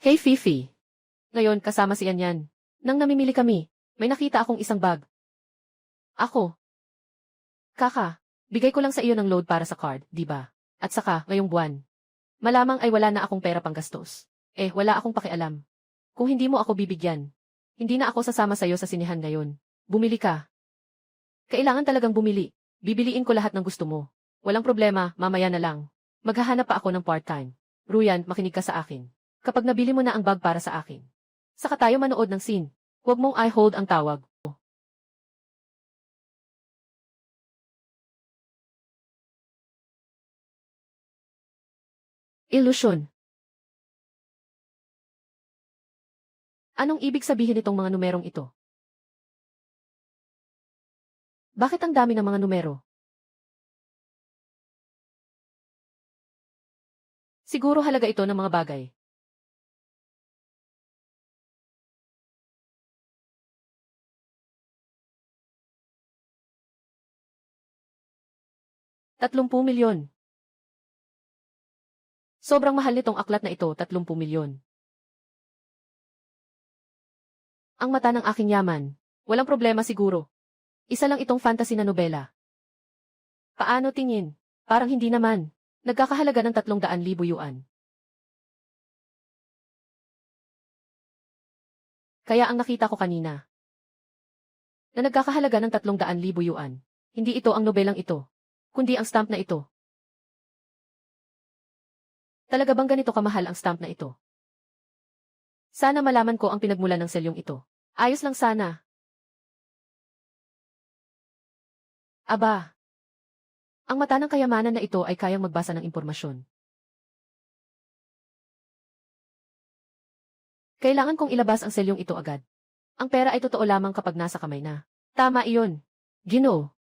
Hey Fifi. Ngayon kasama si Yan. Nang namimili kami, may nakita akong isang bag. Ako. Kaka, bigay ko lang sa iyo ng load para sa card, di ba? At saka, ngayong buwan. Malamang ay wala na akong pera panggastos. Wala akong pakialam. Kung hindi mo ako bibigyan, hindi na ako sasama sa iyo sa sinehan ngayon. Bumili ka. Kailangan talagang bumili. Bibiliin ko lahat ng gusto mo. Walang problema, mamaya na lang. Maghahanap pa ako ng part-time. Ruyan, makinig ka sa akin. Kapag nabili mo na ang bag para sa akin, saka tayo manood ng scene. Huwag mong I hold ang tawag. Ilusyon. Anong ibig sabihin itong mga numerong ito? Bakit ang dami ng mga numero? Siguro halaga ito ng mga bagay. ₱30 milyon. Sobrang mahal nitong aklat na ito, ₱30 milyon. Ang mata ng aking yaman. Walang problema siguro. Isa lang itong fantasy na nobela. Paano tingin? Parang hindi naman. Nagkakahalaga ng 300,000 yuan. Kaya ang nakita ko kanina, na nagkakahalaga ng 300,000 yuan. Hindi ito ang nobelang ito, kundi ang stamp na ito. Talaga bang ganito kamahal ang stamp na ito? Sana malaman ko ang pinagmulan ng selyong ito. Ayos lang sana. Aba. Ang mata ng kayamanan na ito ay kayang magbasa ng impormasyon. Kailangan kong ilabas ang selyong ito agad. Ang pera ay totoo lamang kapag nasa kamay na. Tama iyon. Ginoo.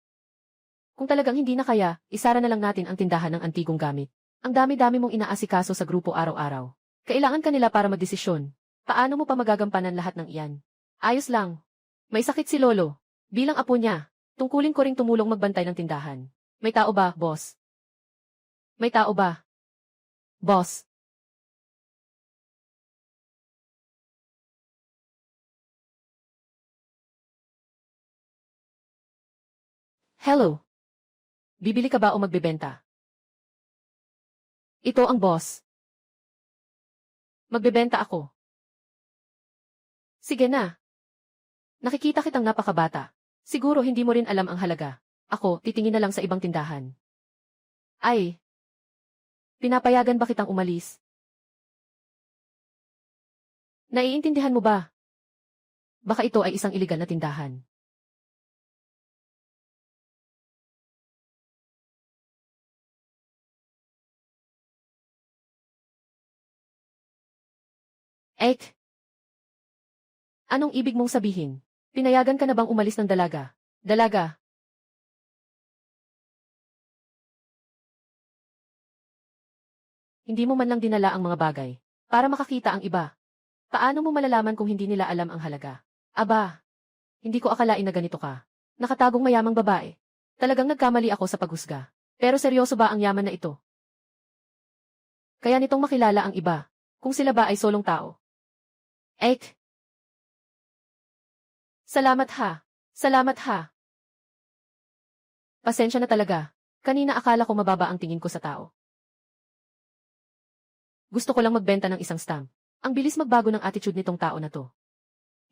Kung talagang hindi na kaya, isara na lang natin ang tindahan ng antigong gamit. Ang dami-dami mong inaasikaso sa grupo araw-araw. Kailangan kanila para magdesisyon. Paano mo pa magagampanan lahat ng iyan? Ayos lang. May sakit si Lolo. Bilang apo niya, tungkulin ko ring tumulong magbantay ng tindahan. May tao ba, boss? May tao ba? Boss. Hello. Bibili ka ba o magbebenta? Ito ang boss. Magbebenta ako. Sige na. Nakikita kitang napakabata. Siguro hindi mo rin alam ang halaga. Ako, titingin na lang sa ibang tindahan. Ay. Pinapayagan ba kitang umalis? Naiintindihan mo ba? Baka ito ay isang iligal na tindahan. Ek. Anong ibig mong sabihin? Pinayagan ka na bang umalis ng dalaga? Dalaga. Hindi mo man lang dinala ang mga bagay para makakita ang iba. Paano mo malalaman kung hindi nila alam ang halaga? Aba, hindi ko akalain na ganito ka. Nakatagong mayamang babae. Talagang nagkamali ako sa paghusga. Pero seryoso ba ang yaman na ito? Kaya nitong makilala ang iba, kung sila ba ay solong tao. Ek. Salamat ha. Salamat ha. Pasensya na talaga. Kanina akala ko mababa ang tingin ko sa tao. Gusto ko lang magbenta ng isang stamp. Ang bilis magbago ng attitude nitong tao na to.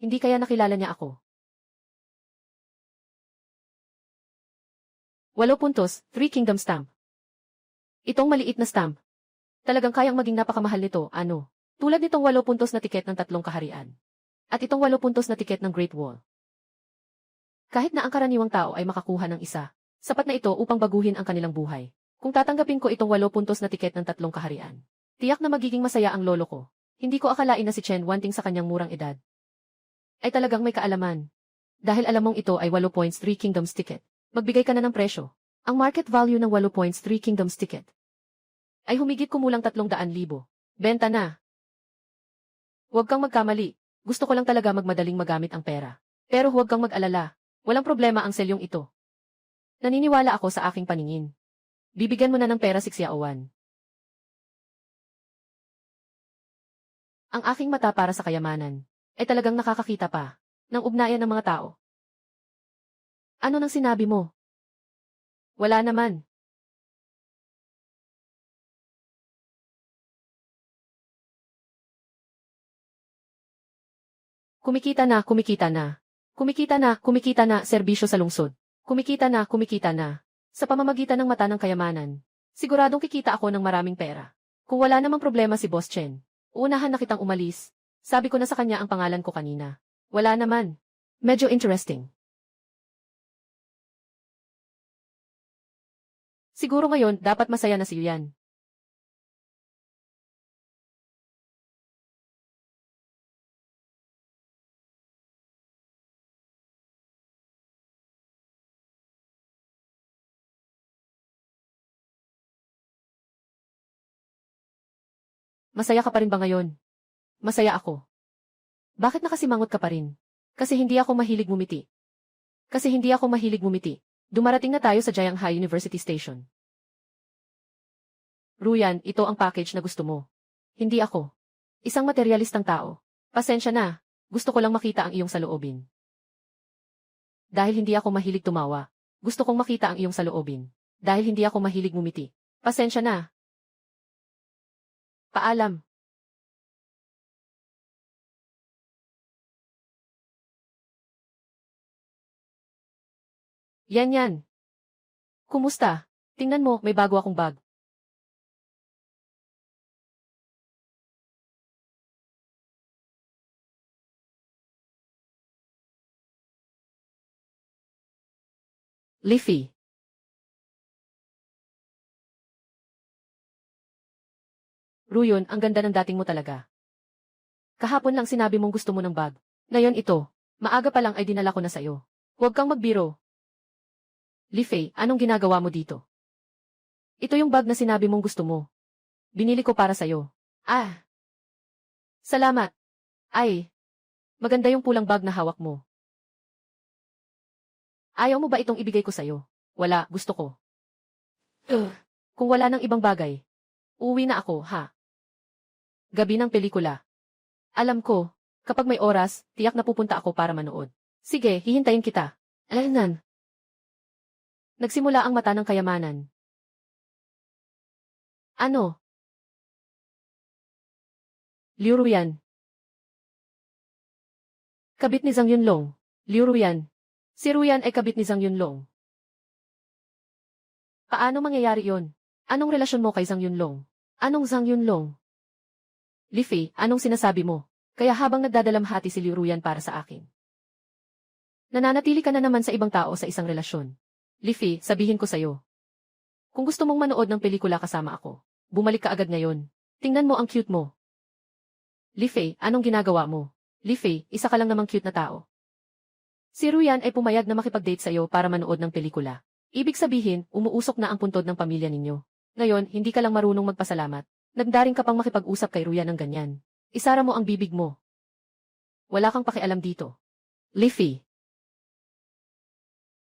Hindi kaya nakilala niya ako. 8 puntos, 3 Kingdom stamp. Itong maliit na stamp. Talagang kayang maging napakamahal nito, ano? Tulad nitong 8 puntos na tiket ng 3 kaharian. At itong 8 puntos na tiket ng Great Wall. Kahit na ang karaniwang tao ay makakuha ng isa, sapat na ito upang baguhin ang kanilang buhay. Kung tatanggapin ko itong 8 puntos na tiket ng 3 kaharian, tiyak na magiging masaya ang lolo ko. Hindi ko akalain na si Chen wanting sa kanyang murang edad ay talagang may kaalaman. Dahil alam mong ito ay 8 points 3 Kingdoms ticket, magbigay ka na ng presyo. Ang market value ng 8 points 3 Kingdoms ticket ay humigit kumulang 300,000. Benta na. Huwag kang magkamali. Gusto ko lang talaga magmadaling magamit ang pera. Pero huwag kang mag-alala. Walang problema ang selyong ito. Naniniwala ako sa aking paningin. Bibigyan mo na ng pera si Xiaowan. Ang aking mata para sa kayamanan ay talagang nakakakita pa ng ugnayan ng mga tao. Ano nang sinabi mo? Wala naman. Kumikita na, kumikita na. Kumikita na, kumikita na, serbisyo sa lungsod. Kumikita na, kumikita na. Sa pamamagitan ng mata ng kayamanan. Siguradong kikita ako ng maraming pera. Kung wala namang problema si Boss Chen, uunahan na kitang umalis. Sabi ko na sa kanya ang pangalan ko kanina. Wala naman. Medyo interesting. Siguro ngayon, dapat masaya na si Yuyan. Masaya ka pa rin ba ngayon? Masaya ako. Bakit nakasimangot ka pa rin? Kasi hindi ako mahilig ngumiti. Kasi hindi ako mahilig ngumiti. Dumarating na tayo sa Jianghai University Station. Ruyan, ito ang package na gusto mo. Hindi ako. Isang materialistang tao. Pasensya na. Gusto ko lang makita ang iyong saloobin. Dahil hindi ako mahilig tumawa. Gusto kong makita ang iyong saloobin. Dahil hindi ako mahilig ngumiti. Pasensya na. Paalam. Yan. Kumusta? Tingnan mo, may bago akong bag. Leafy. Ruyon, ang ganda ng dating mo talaga. Kahapon lang sinabi mong gusto mo ng bag. Ngayon ito, maaga pa lang ay dinala ko na sa'yo. Huwag kang magbiro. Leafy, anong ginagawa mo dito? Ito yung bag na sinabi mong gusto mo. Binili ko para sa'yo. Ah! Salamat. Ay! Maganda yung pulang bag na hawak mo. Ayaw mo ba itong ibigay ko sa'yo? Wala, gusto ko. Kung wala ng ibang bagay, uuwi na ako, ha? Gabi ng pelikula. Alam ko, kapag may oras, tiyak na pupunta ako para manood. Sige, hihintayin kita. Alanan. Nagsimula ang mata ng kayamanan. Ano? Liu Ruyan. Kabit ni Zhang Yunlong. Liu Ruyan. Si Ruyan ay kabit ni Zhang Yunlong. Paano mangyayari yon? Anong relasyon mo kay Zhang Yunlong? Anong Zhang Yunlong? Leafy, anong sinasabi mo? Kaya habang nagdadalamhati si Liu Ruyan para sa akin. Nananatili ka na naman sa ibang tao sa isang relasyon. Leafy, sabihin ko sa'yo. Kung gusto mong manood ng pelikula kasama ako, bumalik ka agad ngayon. Tingnan mo ang cute mo. Leafy, anong ginagawa mo? Leafy, isa ka lang namang cute na tao. Si Ruyan ay pumayag na makipag-date sa'yo para manood ng pelikula. Ibig sabihin, umuusok na ang puntod ng pamilya ninyo. Ngayon, hindi ka lang marunong magpasalamat. Nagdaring ka pang makipag-usap kay Ruyan ng ganyan. Isara mo ang bibig mo. Wala kang pakialam dito. Leafy.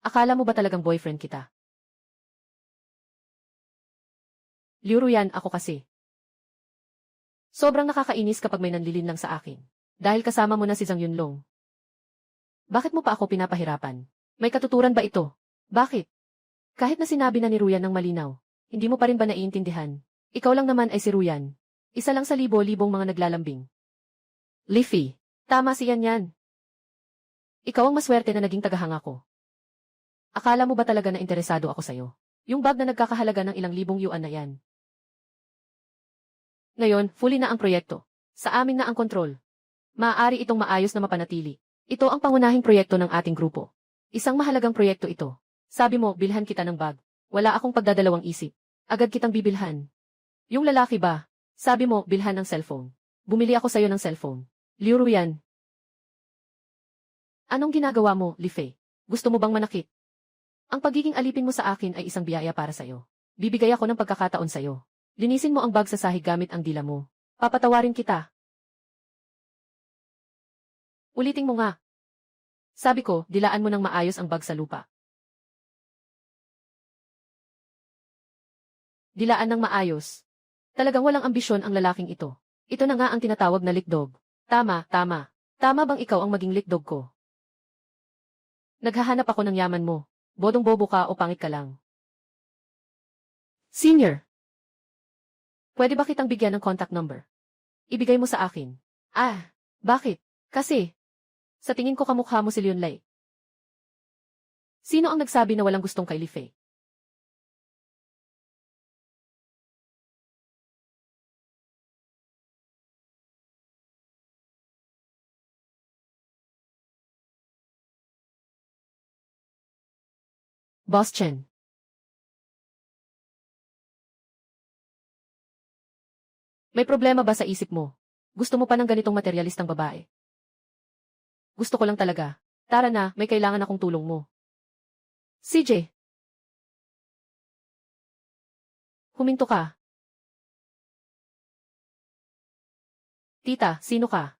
Akala mo ba talagang boyfriend kita? Liu Ruyan, ako kasi. Sobrang nakakainis kapag may nanlilin lang sa akin. Dahil kasama mo na si Zhang Yunlong. Bakit mo pa ako pinapahirapan? May katuturan ba ito? Bakit? Kahit na sinabi na ni Ruyan ng malinaw, hindi mo pa rin ba naiintindihan? Ikaw lang naman ay si Ruyan. Isa lang sa libo-libong mga naglalambing. Leafy, tama si yan. Ikaw ang maswerte na naging tagahanga ko. Akala mo ba talaga na interesado ako sa'yo? Yung bag na nagkakahalaga ng ilang libong yuan na yan. Ngayon, fully na ang proyekto. Sa amin na ang kontrol. Maaari itong maayos na mapanatili. Ito ang pangunahing proyekto ng ating grupo. Isang mahalagang proyekto ito. Sabi mo, bilhan kita ng bag. Wala akong pagdadalawang isip. Agad kitang bibilhan. Yung lalaki ba? Sabi mo, bilhan ng cellphone. Bumili ako sa'yo ng cellphone. Liu Ruyan. Anong ginagawa mo, Leafy? Gusto mo bang manakit? Ang pagiging alipin mo sa akin ay isang biyaya para sa'yo. Bibigay ako ng pagkakataon sa'yo. Linisin mo ang bag sa sahig gamit ang dila mo. Papatawarin kita. Ulitin mo nga. Sabi ko, dilaan mo ng maayos ang bag sa lupa. Dilaan ng maayos. Talagang walang ambisyon ang lalaking ito. Ito na nga ang tinatawag na likdog. Tama, tama. Tama bang ikaw ang maging likdog ko? Naghahanap ako ng yaman mo. Bodong-bobo ka o pangit ka lang. Senior, pwede ba kitang bigyan ng contact number? Ibigay mo sa akin. Ah, bakit? Kasi, sa tingin ko kamukha mo si Leon Lai. Sino ang nagsabi na walang gustong kay Li Fei? Boss Chen. May problema ba sa isip mo? Gusto mo pa ng ganitong materyalistang babae? Gusto ko lang talaga. Tara na, may kailangan akong tulong mo. CJ. Huminto ka. Tita, sino ka?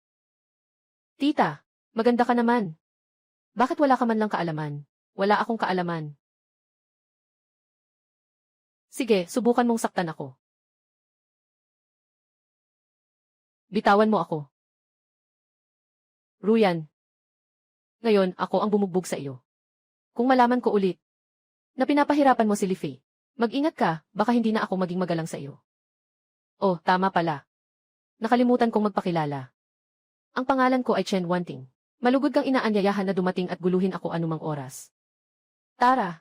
Tita, maganda ka naman. Bakit wala ka man lang kaalaman? Wala akong kaalaman. Sige, subukan mong saktan ako. Bitawan mo ako. Ruyan. Ngayon, ako ang bumugbog sa iyo. Kung malaman ko ulit na pinapahirapan mo si Li Fei, mag-ingat ka, baka hindi na ako maging magalang sa iyo. Oh, tama pala. Nakalimutan kong magpakilala. Ang pangalan ko ay Chen Wanting. Malugod kang inaanyayahan na dumating at guluhin ako anumang oras. Tara.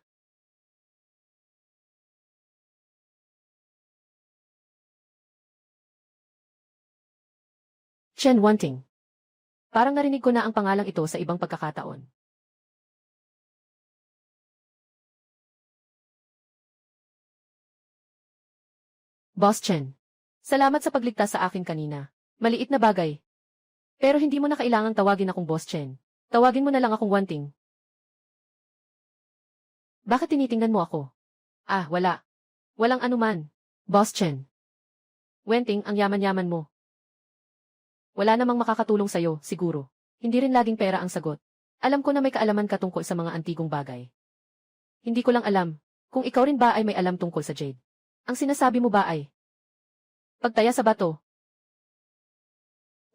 Chen Wanting. Parang narinig ko na ang pangalang ito sa ibang pagkakataon. Boss Chen. Salamat sa pagligtas sa akin kanina. Maliit na bagay. Pero hindi mo na kailangang tawagin akong Boss Chen. Tawagin mo na lang akong Wanting. Bakit tinitingnan mo ako? Ah, wala. Walang anuman. Boss Chen. Wanting, ang yaman-yaman mo. Wala namang makakatulong sa'yo, siguro. Hindi rin laging pera ang sagot. Alam ko na may kaalaman ka tungkol sa mga antigong bagay. Hindi ko lang alam kung ikaw rin ba ay may alam tungkol sa jade. Ang sinasabi mo ba ay pagtaya sa bato?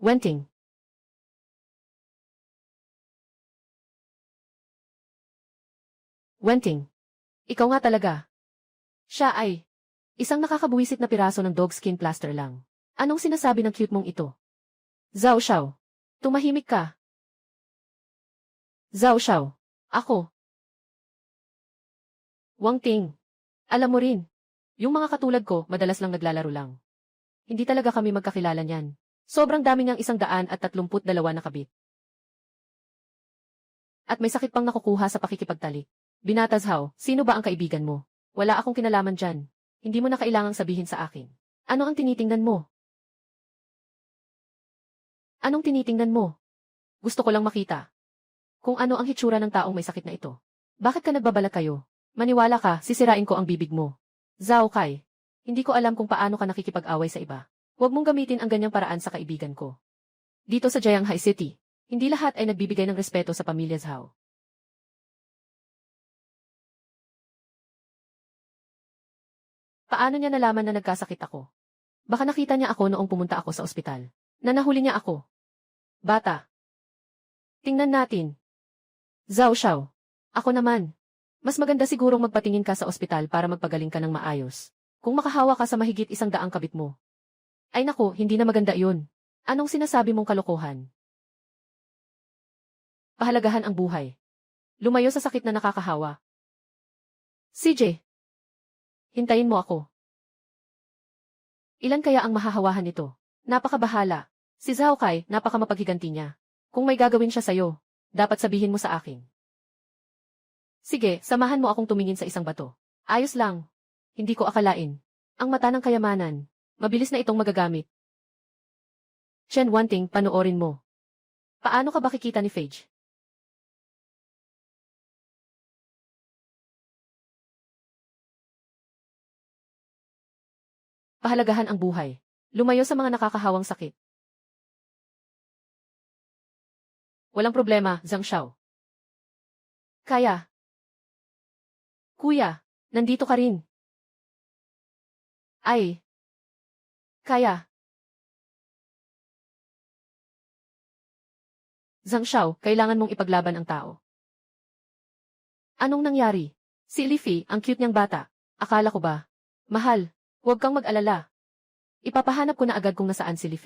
Wenting. Wenting. Ikaw nga talaga. Siya ay isang nakakabuwisit na piraso ng dog skin plaster lang. Anong sinasabi ng cute mong ito? Zhao Xiao. Tumahimik ka. Zhao Xiao. Ako. Wang Ting. Alam mo rin. Yung mga katulad ko, madalas lang naglalaro lang. Hindi talaga kami magkakilala niyan. Sobrang dami niyang 132 na kabit. At may sakit pang nakukuha sa pakikipagtalik. Binata Zhao, sino ba ang kaibigan mo? Wala akong kinalaman dyan. Hindi mo na kailangang sabihin sa akin. Ano ang tinitingnan mo? Anong tinitingnan mo? Gusto ko lang makita. Kung ano ang hitsura ng taong may sakit na ito. Bakit ka nagbabalak kayo? Maniwala ka, sisirain ko ang bibig mo. Zhao Kai, hindi ko alam kung paano ka nakikipag-away sa iba. Huwag mong gamitin ang ganyang paraan sa kaibigan ko. Dito sa Jianghai City, hindi lahat ay nagbibigay ng respeto sa pamilya Zhao. Paano niya nalaman na nagkasakit ako? Baka nakita niya ako noong pumunta ako sa ospital. Na nahuli niya ako. Bata. Tingnan natin. Zhao Xiao. Ako naman. Mas maganda sigurong magpatingin ka sa ospital para magpagaling ka ng maayos. Kung makahawa ka sa mahigit 100 kabit mo. Ay nako, hindi na maganda yun. Anong sinasabi mong kalokohan? Pahalagahan ang buhay. Lumayo sa sakit na nakakahawa. CJ. Hintayin mo ako. Ilan kaya ang mahahawahan nito? Napakabahala. Si Zhao Kai, napakamapaghiganti niya. Kung may gagawin siya sa'yo, dapat sabihin mo sa akin. Sige, samahan mo akong tumingin sa isang bato. Ayos lang. Hindi ko akalain. Ang mata ng kayamanan. Mabilis na itong magagamit. Chen Wanting, panoorin mo. Paano ka ba kikita ni Phage? Pahalagahan ang buhay. Lumayo sa mga nakakahawang sakit. Walang problema, Zhang Xiao. Kaya. Kuya, nandito ka rin. Ay. Kaya. Zhang Xiao, kailangan mong ipaglaban ang tao. Anong nangyari? Si Li ang cute niyang bata. Akala ko ba? Mahal, huwag kang mag-alala. Ipapahanap ko na agad kung nasaan si Li.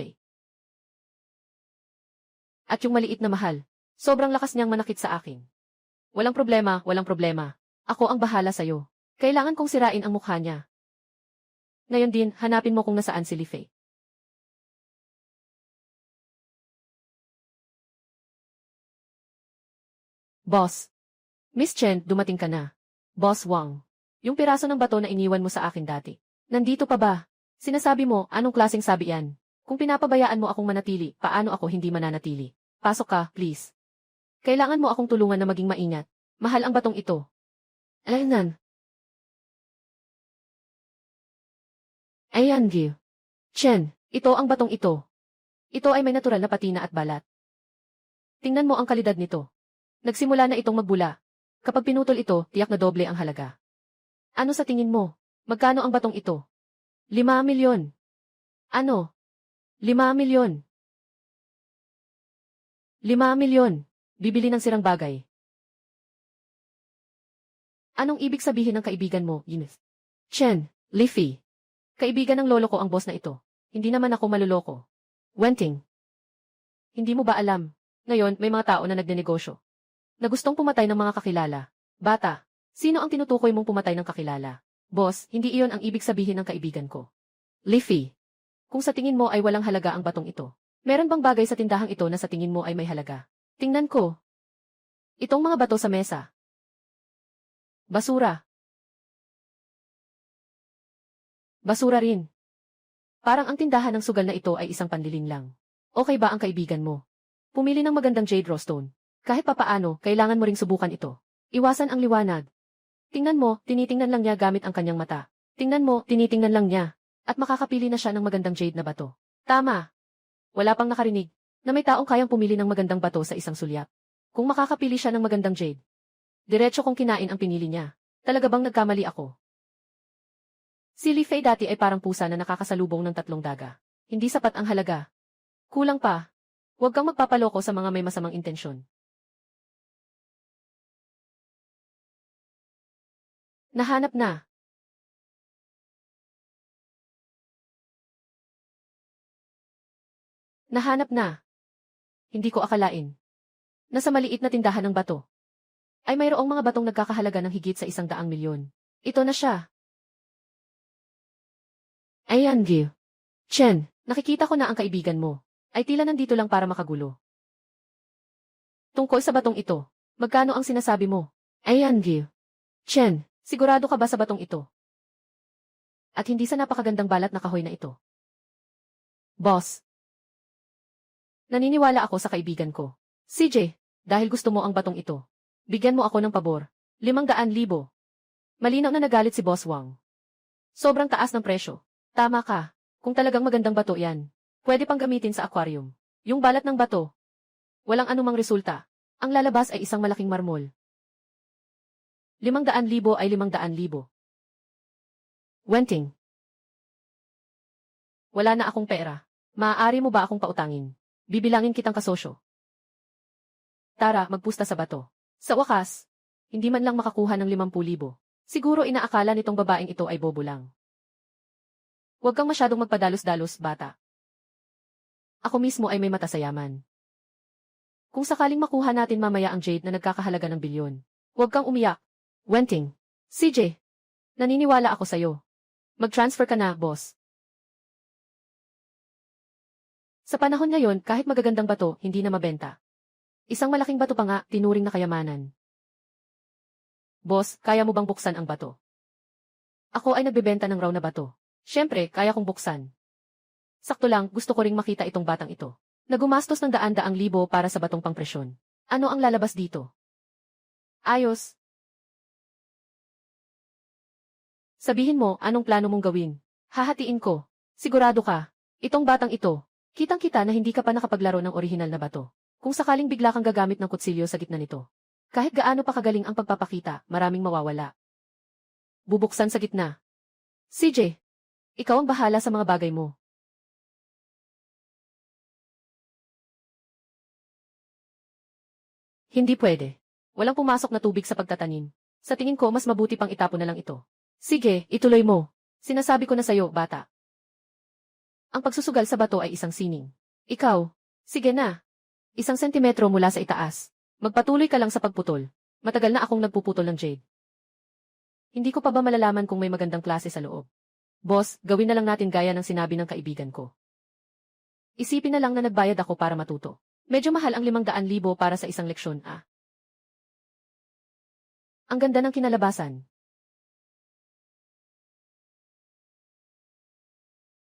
At yung maliit na mahal, sobrang lakas niyang manakit sa akin. Walang problema, walang problema. Ako ang bahala sa'yo. Kailangan kong sirain ang mukha niya. Ngayon din, hanapin mo kung nasaan si Li. Boss. Miss Chen, dumating ka na. Boss Wang. Yung piraso ng bato na iniwan mo sa akin dati. Nandito pa ba? Sinasabi mo, anong klaseng sabi yan? Kung pinapabayaan mo akong manatili, paano ako hindi mananatili? Pasok ka, please. Kailangan mo akong tulungan na maging maingat. Mahal ang batong ito. Alaynan. Ayan, Gil. Chen, ito ang batong ito. Ito ay may natural na patina at balat. Tingnan mo ang kalidad nito. Nagsimula na itong magbula. Kapag pinutol ito, tiyak na doble ang halaga. Ano sa tingin mo? Magkano ang batong ito? 5 milyon. Ano? 5 milyon. 5 milyon. Bibili ng sirang bagay. Anong ibig sabihin ng kaibigan mo, Yinith? Chen, Li. Kaibigan ng lolo ko ang boss na ito. Hindi naman ako maluloko. Wenting. Hindi mo ba alam? Ngayon, may mga tao na nagnenegosyo na gustong pumatay ng mga kakilala. Bata, sino ang tinutukoy mong pumatay ng kakilala? Boss, hindi iyon ang ibig sabihin ng kaibigan ko. Li. Kung sa tingin mo ay walang halaga ang batong ito, meron bang bagay sa tindahang ito na sa tingin mo ay may halaga? Tingnan ko. Itong mga bato sa mesa. Basura. Basura rin. Parang ang tindahan ng sugal na ito ay isang panlilin lang. Okay ba ang kaibigan mo? Pumili ng magandang jade rose stone. Kahit papaano, kailangan mo ring subukan ito. Iwasan ang liwanag. Tingnan mo, tinitingnan lang niya gamit ang kanyang mata. Tingnan mo, tinitingnan lang niya. At makakapili na siya ng magandang jade na bato. Tama. Wala pang nakarinig na may taong kayang pumili ng magandang bato sa isang sulyap. Kung makakapili siya ng magandang jade, diretso kong kinain ang pinili niya. Talaga bang nagkamali ako? Si Li dati ay parang pusa na nakakasalubong ng 3 daga. Hindi sapat ang halaga. Kulang pa. Huwag kang magpapaloko sa mga may masamang intensyon. Nahanap na. Nahanap na. Hindi ko akalain. Nasa maliit na tindahan ng bato ay mayroong mga batong nagkakahalaga ng higit sa 100 milyon. Ito na siya. Ayan, Gil. Chen, nakikita ko na ang kaibigan mo. Ay tila nandito lang para makagulo. Tungkol sa batong ito, magkano ang sinasabi mo? Ayan, Gil. Chen, sigurado ka ba sa batong ito? At hindi sa napakagandang balat na kahoy na ito. Boss. Naniniwala ako sa kaibigan ko. CJ, dahil gusto mo ang batong ito, bigyan mo ako ng pabor. 500,000. Malinaw na nagalit si Boss Wang. Sobrang taas ng presyo. Tama ka. Kung talagang magandang bato yan, pwede pang gamitin sa aquarium. Yung balat ng bato, walang anumang resulta. Ang lalabas ay isang malaking marmol. 500,000 ay 500,000. Wenting. Wala na akong pera. Maaari mo ba akong pautangin? Bibilangin kitang kasosyo. Tara, magpusta sa bato. Sa wakas, hindi man lang makakuha ng 50,000. Siguro inaakala nitong babaeng ito ay bobo lang. Huwag kang masyadong magpadalos-dalos, bata. Ako mismo ay may mata sa yaman. Kung sakaling makuha natin mamaya ang jade na nagkakahalaga ng bilyon, huwag kang umiyak. Wenting. CJ. Naniniwala ako sa'yo. Mag-transfer ka na, boss. Sa panahon ngayon, kahit magagandang bato, hindi na mabenta. Isang malaking bato pa nga, tinuring na kayamanan. Boss, kaya mo bang buksan ang bato? Ako ay nagbebenta ng raw na bato. Siyempre, kaya kong buksan. Sakto lang, gusto ko ring makita itong batang ito. Nagumastos ng daan-daang libo para sa batong pangpresyon. Ano ang lalabas dito? Ayos. Sabihin mo, anong plano mong gawin? Hahatiin ko. Sigurado ka. Itong batang ito. Kitang-kita na hindi ka pa nakapaglaro ng orihinal na bato. Kung sakaling bigla kang gagamit ng kutsilyo sa gitna nito. Kahit gaano pa kagaling ang pagpapakita, maraming mawawala. Bubuksan sa gitna. CJ, ikaw ang bahala sa mga bagay mo. Hindi pwede. Walang pumasok na tubig sa pagtatanim. Sa tingin ko mas mabuti pang itapon na lang ito. Sige, ituloy mo. Sinasabi ko na sa'yo, bata. Ang pagsusugal sa bato ay isang sining. Ikaw, sige na. 1 sentimetro mula sa itaas. Magpatuloy ka lang sa pagputol. Matagal na akong nagpuputol ng jade. Hindi ko pa ba malalaman kung may magandang klase sa loob? Boss, gawin na lang natin gaya ng sinabi ng kaibigan ko. Isipin na lang na nagbayad ako para matuto. Medyo mahal ang 500,000 para sa isang leksyon, ah. Ang ganda ng kinalabasan.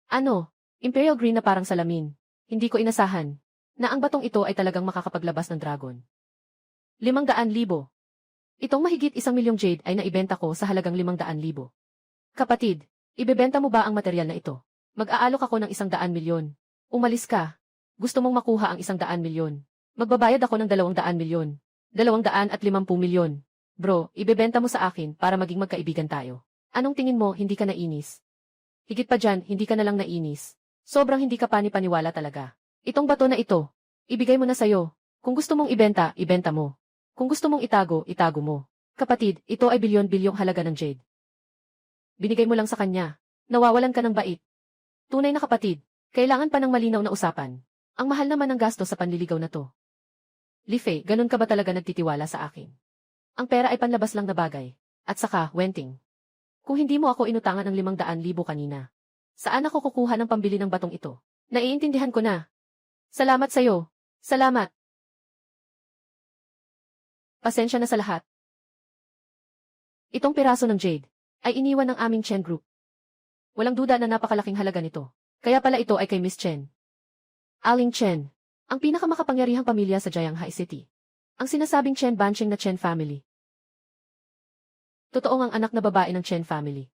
Ano? Imperial Green na parang salamin. Hindi ko inasahan na ang batong ito ay talagang makakapaglabas ng dragon. 500,000. Itong mahigit 1,000,000 jade ay naibenta ko sa halagang 500,000. Kapatid, ibebenta mo ba ang material na ito? Mag-aalok ako ng 100,000,000. Umalis ka. Gusto mong makuha ang 100,000,000. Magbabayad ako ng 200,000,000. 250,000,000. Bro, ibebenta mo sa akin para maging magkaibigan tayo. Anong tingin mo, hindi ka nainis? Higit pa dyan, hindi ka na lang nainis. Sobrang hindi ka pani-paniwala talaga. Itong bato na ito, ibigay mo na sa'yo. Kung gusto mong ibenta, ibenta mo. Kung gusto mong itago, itago mo. Kapatid, ito ay bilyon-bilyong halaga ng jade. Binigay mo lang sa kanya. Nawawalan ka ng bait. Tunay na kapatid, kailangan pa ng malinaw na usapan. Ang mahal naman ng gasto sa panliligaw na to. Li Fei, ganun ka ba talaga nagtitiwala sa akin? Ang pera ay panlabas lang na bagay. At saka, Wenting. Kung hindi mo ako inutangan ng 500,000 kanina, saan ako kukuha ng pambili ng batong ito? Naiintindihan ko na. Salamat sa'yo. Salamat. Pasensya na sa lahat. Itong piraso ng jade ay iniwan ng aming Chen Group. Walang duda na napakalaking halaga nito. Kaya pala ito ay kay Miss Chen. Aling Chen, ang pinakamakapangyarihang pamilya sa Jianghai City. Ang sinasabing Chen Bancheng na Chen family. Totoong ang anak na babae ng Chen family.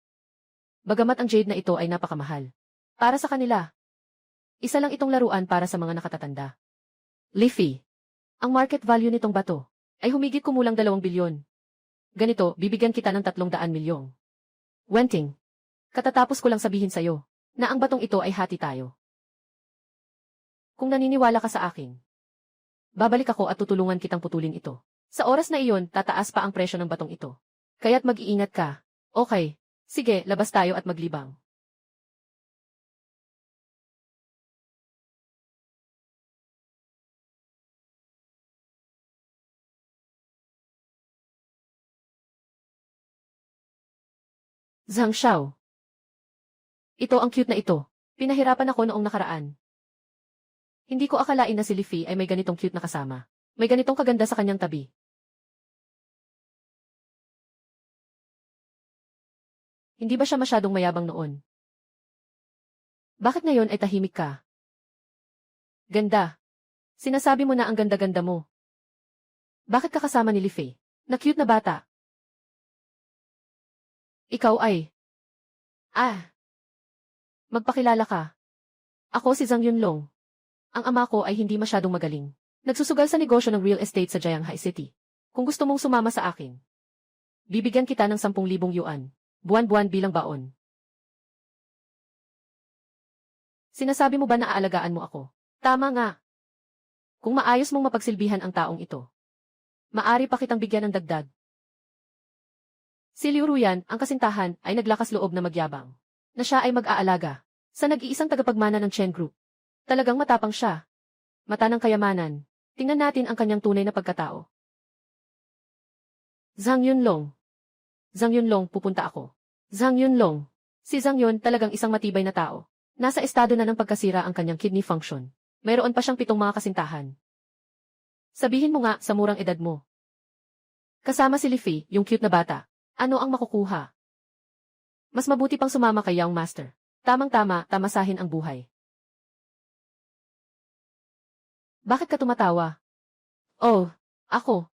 Bagamat ang jade na ito ay napakamahal. Para sa kanila, isa lang itong laruan para sa mga nakatatanda. Li Fei, ang market value nitong bato ay humigit kumulang 2 bilyon. Ganito, bibigyan kita ng 300,000,000. Wenting, katatapos ko lang sabihin sa'yo na ang batong ito ay hati tayo. Kung naniniwala ka sa akin, babalik ako at tutulungan kitang putulin ito. Sa oras na iyon, tataas pa ang presyo ng batong ito. Kaya't mag-iingat ka. Okay, sige, labas tayo at maglibang. Zhang Xiao. Ito ang cute na ito. Pinahirapan ako noong nakaraan. Hindi ko akalain na si Li Fei ay may ganitong cute na kasama. May ganitong kaganda sa kanyang tabi. Hindi ba siya masyadong mayabang noon? Bakit ngayon ay tahimik ka? Ganda. Sinasabi mo na ang ganda-ganda mo. Bakit ka kasama ni Li Fei? Na cute na bata. Ikaw ay... Magpakilala ka. Ako si Zhang Yunlong. Ang ama ko ay hindi masyadong magaling. Nagsusugal sa negosyo ng real estate sa Jianghai City. Kung gusto mong sumama sa akin, bibigyan kita ng 10,000 yuan. Buwan-buwan bilang baon. Sinasabi mo ba na aalagaan mo ako? Tama nga. Kung maayos mong mapagsilbihan ang taong ito, maari pa kitang bigyan ng dagdag. Si Liu Ruyan, ang kasintahan, ay naglakas loob na magyabang, na siya ay mag-aalaga sa nag-iisang tagapagmana ng Chen Group. Talagang matapang siya. Mata ng kayamanan. Tingnan natin ang kanyang tunay na pagkatao. Zhang Yunlong. Zhang Yunlong, pupunta ako. Zhang Yunlong. Si Zhang Yun talagang isang matibay na tao. Nasa estado na ng pagkasira ang kanyang kidney function. Mayroon pa siyang 7 mga kasintahan. Sabihin mo nga sa murang edad mo. Kasama si Li Fei, yung cute na bata. Ano ang makukuha? Mas mabuti pang sumama kay Young Master. Tamang-tama, tamasahin ang buhay. Bakit ka tumatawa? Oh, ako.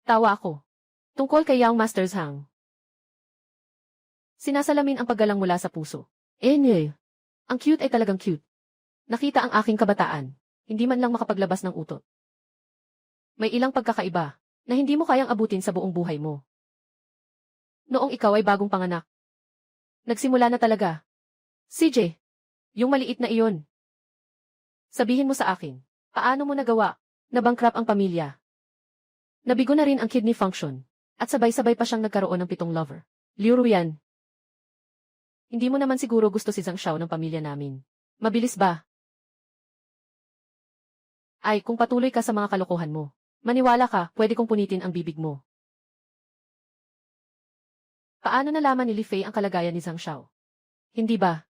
Tawa ako. Tungkol kay Young Master Zhang. Sinasalamin ang paggalang mula sa puso. Ang cute ay talagang cute. Nakita ang aking kabataan. Hindi man lang makapaglabas ng utot. May ilang pagkakaiba na hindi mo kayang abutin sa buong buhay mo. Noong ikaw ay bagong panganak. Nagsimula na talaga. CJ, yung maliit na iyon. Sabihin mo sa akin, paano mo nagawa? Nabankrupt ang pamilya. Nabigo na rin ang kidney function. At sabay-sabay pa siyang nagkaroon ng 7 lover. Liu Ruyan. Hindi mo naman siguro gusto si Zhang Xiao ng pamilya namin. Mabilis ba? Ay, kung patuloy ka sa mga kalokohan mo. Maniwala ka, pwede kong punitin ang bibig mo. Paano nalaman ni Li Fei ang kalagayan ni Zhang Xiao? Hindi ba?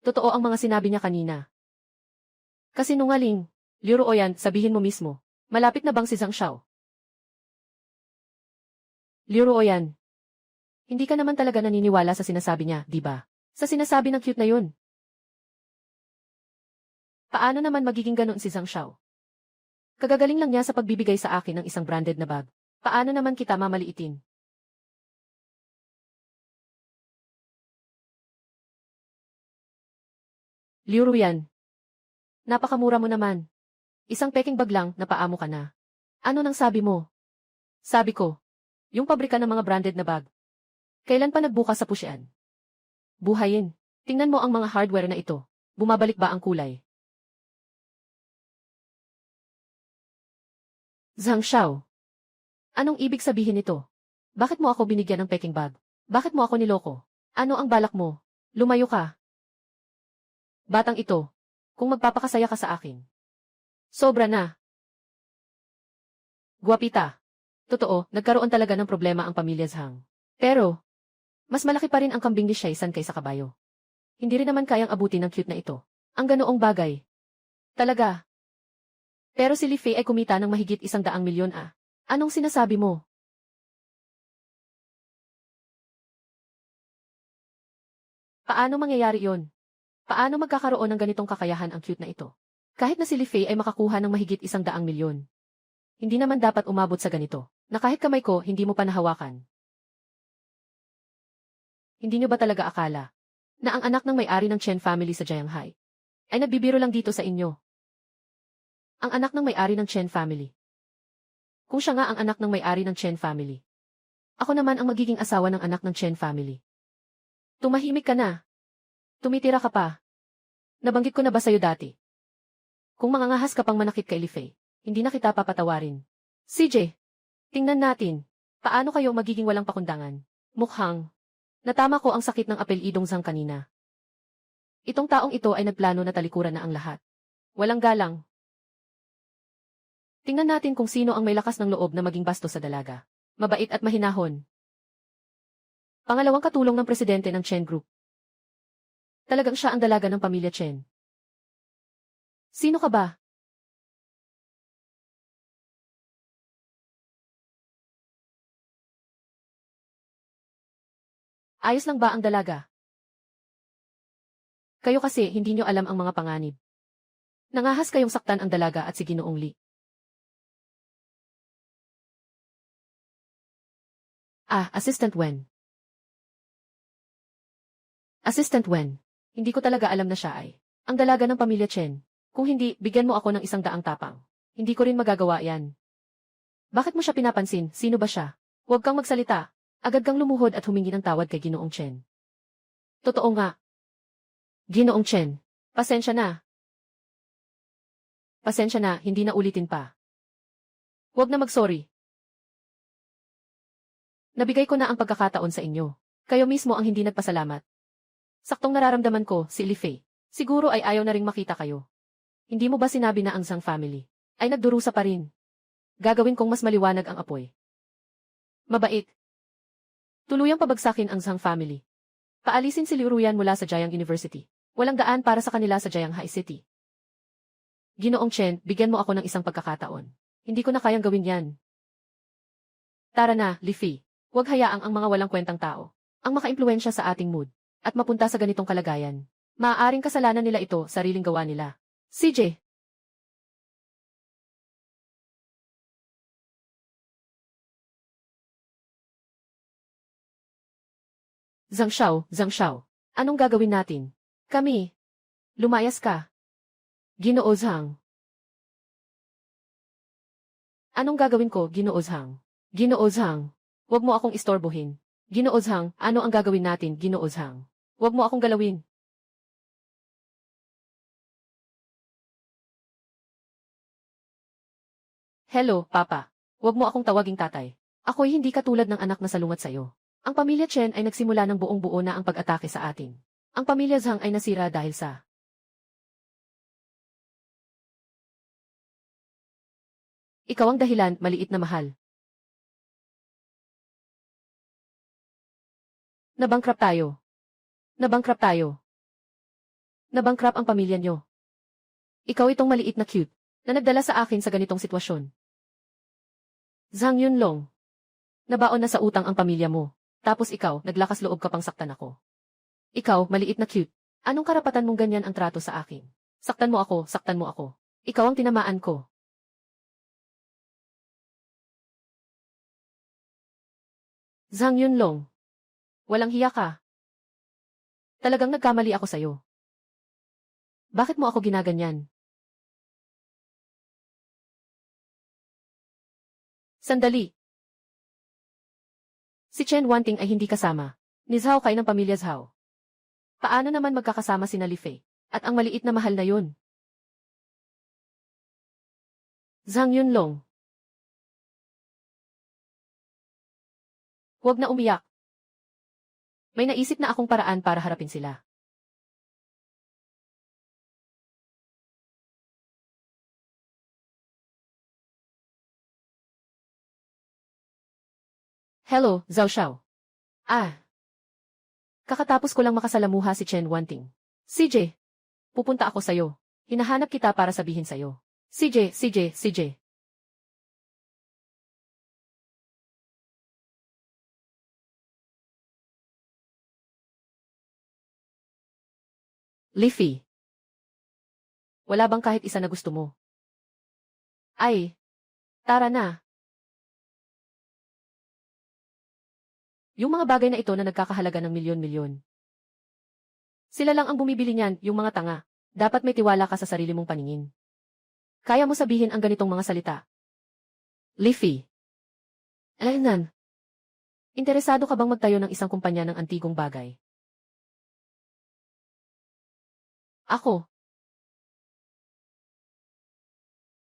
Totoo ang mga sinabi niya kanina. Kasinungaling. Liu Ruoyan, sabihin mo mismo. Malapit na bang si Zhang Xiao? Liu Ruoyan. Hindi ka naman talaga naniniwala sa sinasabi niya, di ba? Sa sinasabi ng cute na yun. Paano naman magiging ganon si Zhang Xiao? Kagagaling lang niya sa pagbibigay sa akin ng isang branded na bag. Paano naman kita mamaliitin? Liu Ruyan. Napakamura mo naman. Isang peking bag lang, napaamo ka na. Ano nang sabi mo? Sabi ko. Yung pabrika ng mga branded na bag. Kailan pa nagbukas sa Pusyan? Buhayin. Tingnan mo ang mga hardware na ito. Bumabalik ba ang kulay? Zhang Xiao. Anong ibig sabihin nito? Bakit mo ako binigyan ng peking bag? Bakit mo ako niloko? Ano ang balak mo? Lumayo ka. Batang ito. Kung magpapakasaya ka sa akin. Sobra na. Guwapita. Totoo, nagkaroon talaga ng problema ang pamilya Zhang. Pero, mas malaki pa rin ang kambing ni Shaisan kaysa kabayo. Hindi rin naman kayang abutin ng cute na ito. Ang ganoong bagay. Talaga. Pero si Li Fei ay kumita ng mahigit 100 milyon ah. Anong sinasabi mo? Paano mangyayari yon? Paano magkakaroon ng ganitong kakayahan ang cute na ito? Kahit na si Li Fei ay makakuha ng mahigit 100 milyon. Hindi naman dapat umabot sa ganito, na kahit kamay ko hindi mo pa nahawakan. Hindi nyo ba talaga akala na ang anak ng may-ari ng Chen family sa Jianghai ay nagbibiro lang dito sa inyo? Ang anak ng may-ari ng Chen family. Kung siya nga ang anak ng may-ari ng Chen family. Ako naman ang magiging asawa ng anak ng Chen family. Tumahimik ka na. Tumitira ka pa. Nabanggit ko na ba sa'yo dati? Kung mangangahas ka pang manakit kay Li Fei, hindi na kita papatawarin. CJ, tingnan natin. Paano kayo magiging walang pakundangan? Mukhang. Natama ko ang sakit ng apelidong Zhang kanina. Itong taong ito ay nagplano na talikuran na ang lahat. Walang galang. Tingnan natin kung sino ang may lakas ng loob na maging bastos sa dalaga. Mabait at mahinahon. Pangalawang katulong ng presidente ng Chen Group. Talagang siya ang dalaga ng pamilya Chen. Sino ka ba? Ayos lang ba ang dalaga? Kayo kasi hindi nyo alam ang mga panganib. Nangahas kayong saktan ang dalaga at si Ginoong Li. Ah, Assistant Wen. Assistant Wen. Hindi ko talaga alam na siya ay ang dalaga ng pamilya Chen. Kung hindi, bigyan mo ako ng 100 tapang. Hindi ko rin magagawa yan. Bakit mo siya pinapansin? Sino ba siya? Huwag kang magsalita. Agad kang lumuhod at humingi ng tawad kay Ginoong Chen. Totoo nga. Ginoong Chen, pasensya na. Pasensya na, hindi na ulitin pa. Huwag na mag-sorry. Nabigay ko na ang pagkakataon sa inyo. Kayo mismo ang hindi nagpasalamat. Saktong nararamdaman ko, si Li Fei. Siguro ay ayaw na ring makita kayo. Hindi mo ba sinabi na ang Zhang family ay nagdurusa pa rin? Gagawin kong mas maliwanag ang apoy. Mabait. Tuluyang pabagsakin ang Zhang family. Paalisin si Liu Ruyan mula sa Jiang University. Walang daan para sa kanila sa Jianghai City. Ginoong Chen, bigyan mo ako ng isang pagkakataon. Hindi ko na kayang gawin yan. Tara na, Li Fei. Huwag hayaang ang mga walang kwentang tao ang makaimpluwensya sa ating mood at mapunta sa ganitong kalagayan. Maaaring kasalanan nila ito, sariling gawa nila. CJ. Zhang Xiao. Anong gagawin natin? Kami. Lumayas ka. Ginoo Zhang. Anong gagawin ko, Ginoo Zhang? Ginoo Zhang. Huwag mo akong istorbohin. Ginoo Zhang, ano ang gagawin natin, Ginoo Zhang? Huwag mo akong galawin. Hello, Papa. Huwag mo akong tawaging tatay. Ako'y hindi katulad ng anak na salungat sa'yo. Ang pamilya Chen ay nagsimula ng buong buo na ang pag-atake sa atin. Ang pamilya Zhang ay nasira dahil sa ikaw ang dahilan, maliit na mahal. Nabangkrap tayo. Nabangkrap tayo. Nabangkrap ang pamilya nyo. Ikaw itong maliit na cute na nagdala sa akin sa ganitong sitwasyon. Zhang Yunlong. Nabaon na sa utang ang pamilya mo. Tapos ikaw, naglakas loob ka pang saktan ako. Ikaw, maliit na cute. Anong karapatan mong ganyan ang trato sa akin? Saktan mo ako, saktan mo ako. Ikaw ang tinamaan ko. Zhang Yunlong. Walang hiya ka. Talagang nagkamali ako sa'yo. Bakit mo ako ginaganyan? Sandali. Si Chen Wanting ay hindi kasama. Ni Zhao Kai ng pamilya Zhao. Paano naman magkakasama sina Li Fei? At ang maliit na mahal na yun? Zhang Yunlong. Huwag na umiyak. May naisip na akong paraan para harapin sila. Hello, Zhao Xiao. Kakatapos ko lang makasalamuha si Chen Wanting. CJ, pupunta ako sa'yo. Hinahanap kita para sabihin sa'yo. CJ. Leafy. Wala bang kahit isa na gusto mo? Ay, tara na. Yung mga bagay na ito na nagkakahalaga ng milyon-milyon. Sila lang ang bumibili niyan, yung mga tanga. Dapat may tiwala ka sa sarili mong paningin. Kaya mo sabihin ang ganitong mga salita. Leafy. Alaynan. Interesado ka bang magtayo ng isang kumpanya ng antigong bagay? Ako.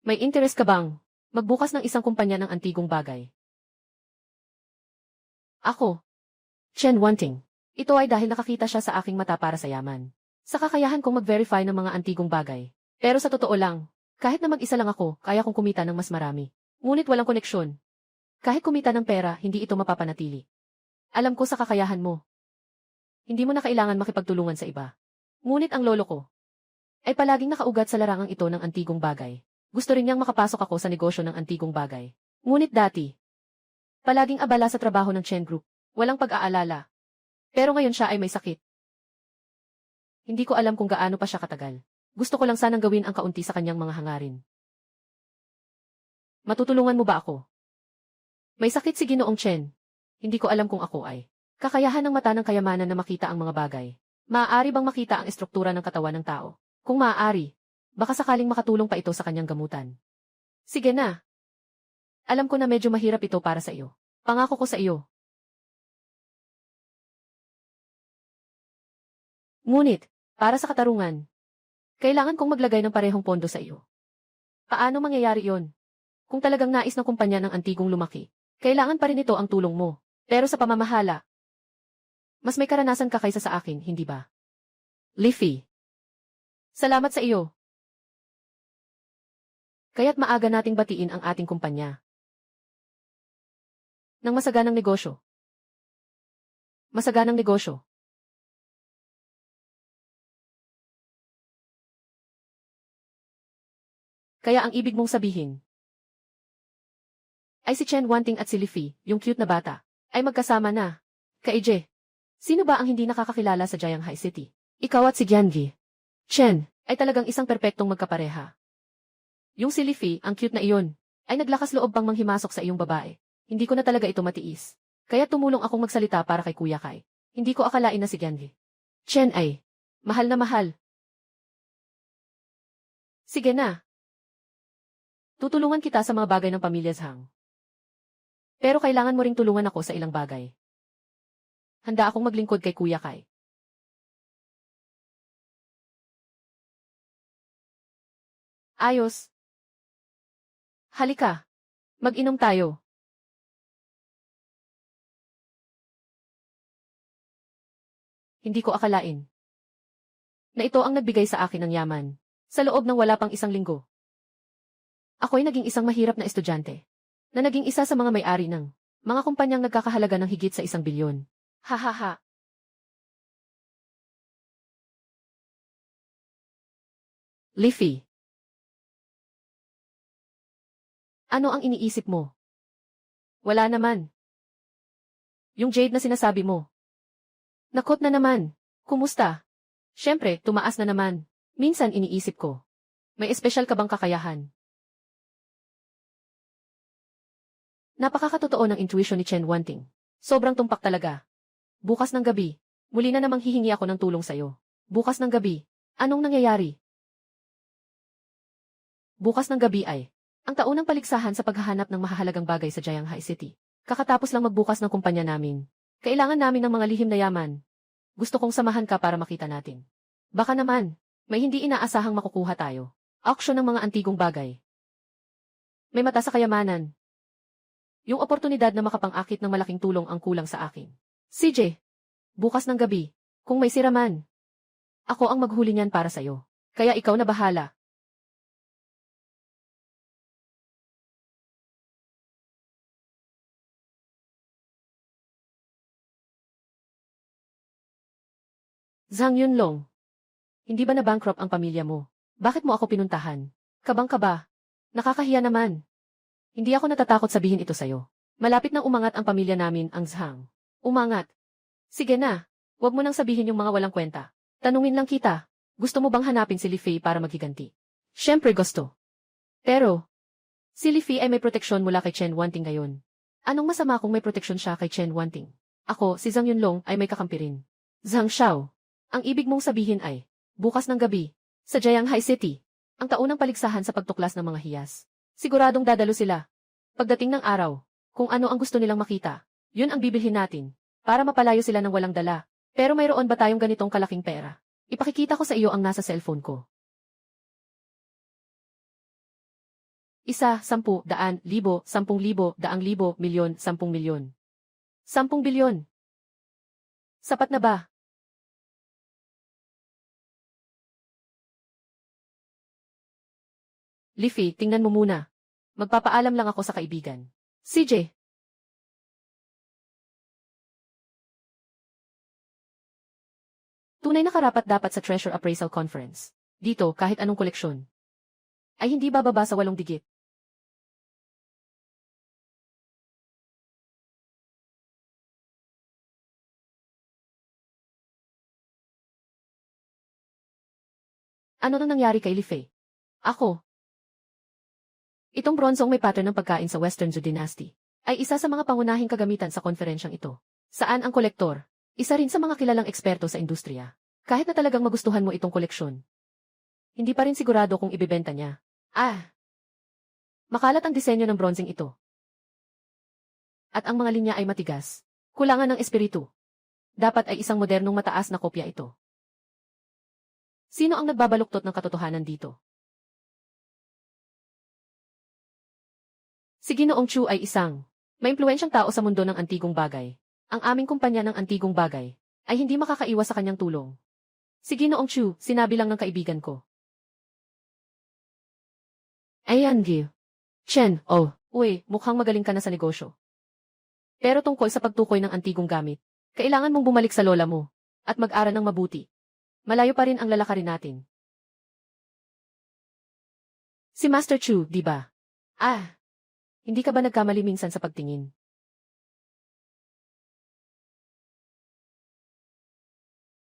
May interest ka bang magbukas ng isang kumpanya ng antigong bagay? Ako. Chen Wanting. Ito ay dahil nakakita siya sa aking mata para sa yaman. Sa kakayahan kong mag-verify ng mga antigong bagay. Pero sa totoo lang, kahit na mag-isa lang ako, kaya kong kumita ng mas marami. Ngunit walang koneksyon. Kahit kumita ng pera, hindi ito mapapanatili. Alam ko sa kakayahan mo. Hindi mo na kailangan makipagtulungan sa iba. Ngunit ang lolo ko ay palaging nakaugat sa larangang ito ng antigong bagay. Gusto rin niyang makapasok ako sa negosyo ng antigong bagay. Ngunit dati, palaging abala sa trabaho ng Chen Group. Walang pag-aalala. Pero ngayon siya ay may sakit. Hindi ko alam kung gaano pa siya katagal. Gusto ko lang sanang gawin ang kaunti sa kanyang mga hangarin. Matutulungan mo ba ako? May sakit si Ginoong Chen. Hindi ko alam kung ako ay kakayahan ng mata ng kayamanan na makita ang mga bagay. Maaari bang makita ang estruktura ng katawan ng tao? Kung maaari, baka sakaling makatulong pa ito sa kanyang gamutan. Sige na. Alam ko na medyo mahirap ito para sa iyo. Pangako ko sa iyo. Ngunit, para sa katarungan, kailangan kong maglagay ng parehong pondo sa iyo. Paano mangyayari yon? Kung talagang nais ng kumpanya ng antigong lumaki, kailangan pa rin ito ang tulong mo. Pero sa pamamahala, mas may karanasan ka kaysa sa akin, hindi ba? Leafy. Salamat sa iyo. Kaya't maaga nating batiin ang ating kumpanya. Ng masaganang negosyo. Masaganang negosyo. Kaya ang ibig mong sabihin ay si Chen Wanting at si Leafy, yung cute na bata, ay magkasama na. Kaije, sino ba ang hindi nakakakilala sa Jianghai City? Ikaw at si Giangi. Chen, ay talagang isang perpektong magkapareha. Yung si Leafy, ang cute na iyon, ay naglakas loob pang manghimasok sa iyong babae. Hindi ko na talaga ito matiis. Kaya tumulong akong magsalita para kay Kuya Kai. Hindi ko akalain na si Giangi. Chen ay mahal na mahal. Sige na. Tutulungan kita sa mga bagay ng pamilya Zhang. Pero kailangan mo ring tulungan ako sa ilang bagay. Handa akong maglingkod kay Kuya Kai. Ayos. Halika. Mag-inom tayo. Hindi ko akalain na ito ang nagbigay sa akin ng yaman. Sa loob ng wala pang isang linggo. Ako'y naging isang mahirap na estudyante. Na naging isa sa mga may-ari ng mga kumpanyang nagkakahalaga ng higit sa 1 bilyon. Hahaha. Leafy. Ano ang iniisip mo? Wala naman. Yung Jade na sinasabi mo. Nakot na naman. Kumusta? Siyempre, tumaas na naman. Minsan iniisip ko. May espesyal ka bang kakayahan? Napakakatotoo ng intuition ni Chen Wanting. Sobrang tumpak talaga. Bukas ng gabi, muli na namang hihingi ako ng tulong sa'yo. Bukas ng gabi, anong nangyayari? Bukas ng gabi ay ang taunang paligsahan sa paghahanap ng mahahalagang bagay sa Jianghai City. Kakatapos lang magbukas ng kumpanya namin. Kailangan namin ng mga lihim na yaman. Gusto kong samahan ka para makita natin. Baka naman, may hindi inaasahang makukuha tayo. Auction ng mga antigong bagay. May mata sa kayamanan. Yung oportunidad na makapang-akit ng malaking tulong ang kulang sa akin. CJ, bukas ng gabi, kung may siraman, ako ang maghuli niyan para sa'yo. Kaya ikaw na bahala. Zhang Yunlong, hindi ba na-bankrupt ang pamilya mo? Bakit mo ako pinuntahan? Kabang-kaba. Nakakahiya naman. Hindi ako natatakot sabihin ito sa'yo. Malapit nang umangat ang pamilya namin, ang Zhang. Umangat. Sige na, wag mo nang sabihin yung mga walang kwenta. Tanungin lang kita, gusto mo bang hanapin si Li Fei para maghiganti? Siyempre gusto. Pero, si Li Fei ay may proteksyon mula kay Chen Wanting ngayon. Anong masama kung may proteksyon siya kay Chen Wanting? Ako, si Zhang Yunlong, ay may kakampi rin. Zhang Xiao. Ang ibig mong sabihin ay, bukas ng gabi, sa Jianghai City, ang taunang paligsahan sa pagtuklas ng mga hiyas. Siguradong dadalo sila. Pagdating ng araw, kung ano ang gusto nilang makita, yun ang bibilhin natin, para mapalayo sila ng walang dala. Pero mayroon ba tayong ganitong kalaking pera? Ipakikita ko sa iyo ang nasa cellphone ko. 1, 10, 100, 1,000, 10,000, 100,000, milyon, 10 milyon. 10 bilyon. Sapat na ba? Leafy, tingnan mo muna. Magpapaalam lang ako sa kaibigan. CJ. Tunay na karapat dapat sa Treasure Appraisal Conference. Dito, kahit anong koleksyon, ay hindi bababa sa 8 digit. Ano nang nangyari kay Li Fei? Ako. Itong bronsong may pattern ng pagkain sa Western Zhou Dynasty ay isa sa mga pangunahing kagamitan sa konferensyang ito. Saan ang kolektor? Isa rin sa mga kilalang eksperto sa industriya. Kahit na talagang magustuhan mo itong koleksyon, hindi pa rin sigurado kung ibebenta niya. Makalat ang disenyo ng bronzing ito. At ang mga linya ay matigas. Kulangan ng espiritu. Dapat ay isang modernong mataas na kopya ito. Sino ang nagbabaluktot ng katotohanan dito? Si Ginoong Chu ay isang maimpluwensyang tao sa mundo ng antigong bagay. Ang aming kumpanya ng antigong bagay ay hindi makakaiwas sa kanyang tulong. Si Ginoong Chu, sinabi lang ng kaibigan ko. Ayan, Gil. Chen, uy, mukhang magaling ka na sa negosyo. Pero tungkol sa pagtukoy ng antigong gamit, kailangan mong bumalik sa lola mo at mag-aral ng mabuti. Malayo pa rin ang lalakarin natin. Si Master Chu, di ba? Hindi ka ba nagkamali minsan sa pagtingin?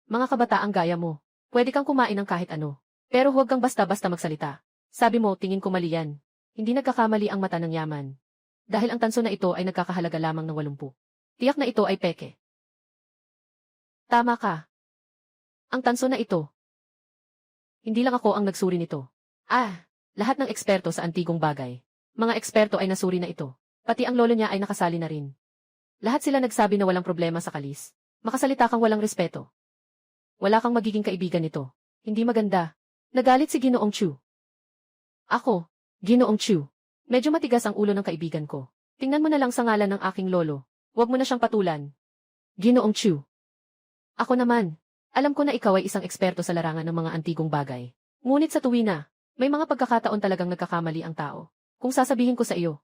Mga kabataang gaya mo, pwede kang kumain ng kahit ano. Pero huwag kang basta-basta magsalita. Sabi mo, tingin ko mali yan. Hindi nagkakamali ang mata ng yaman. Dahil ang tanso na ito ay nagkakahalaga lamang ng 80. Tiyak na ito ay peke. Tama ka. Ang tanso na ito. Hindi lang ako ang nagsuri nito. Lahat ng eksperto sa antigong bagay. Mga eksperto ay nasuri na ito. Pati ang lolo niya ay nakasali na rin. Lahat sila nagsabi na walang problema sa kalis. Makasalita kang walang respeto. Wala kang magiging kaibigan nito. Hindi maganda. Nagalit si Ginoong Chu. Ako, Ginoong Chu. Medyo matigas ang ulo ng kaibigan ko. Tingnan mo na lang sa ngalan ng aking lolo. Huwag mo na siyang patulan. Ginoong Chu. Ako naman. Alam ko na ikaw ay isang eksperto sa larangan ng mga antigong bagay. Ngunit sa tuwina, may mga pagkakataon talagang nagkakamali ang tao. Kung sasabihin ko sa iyo,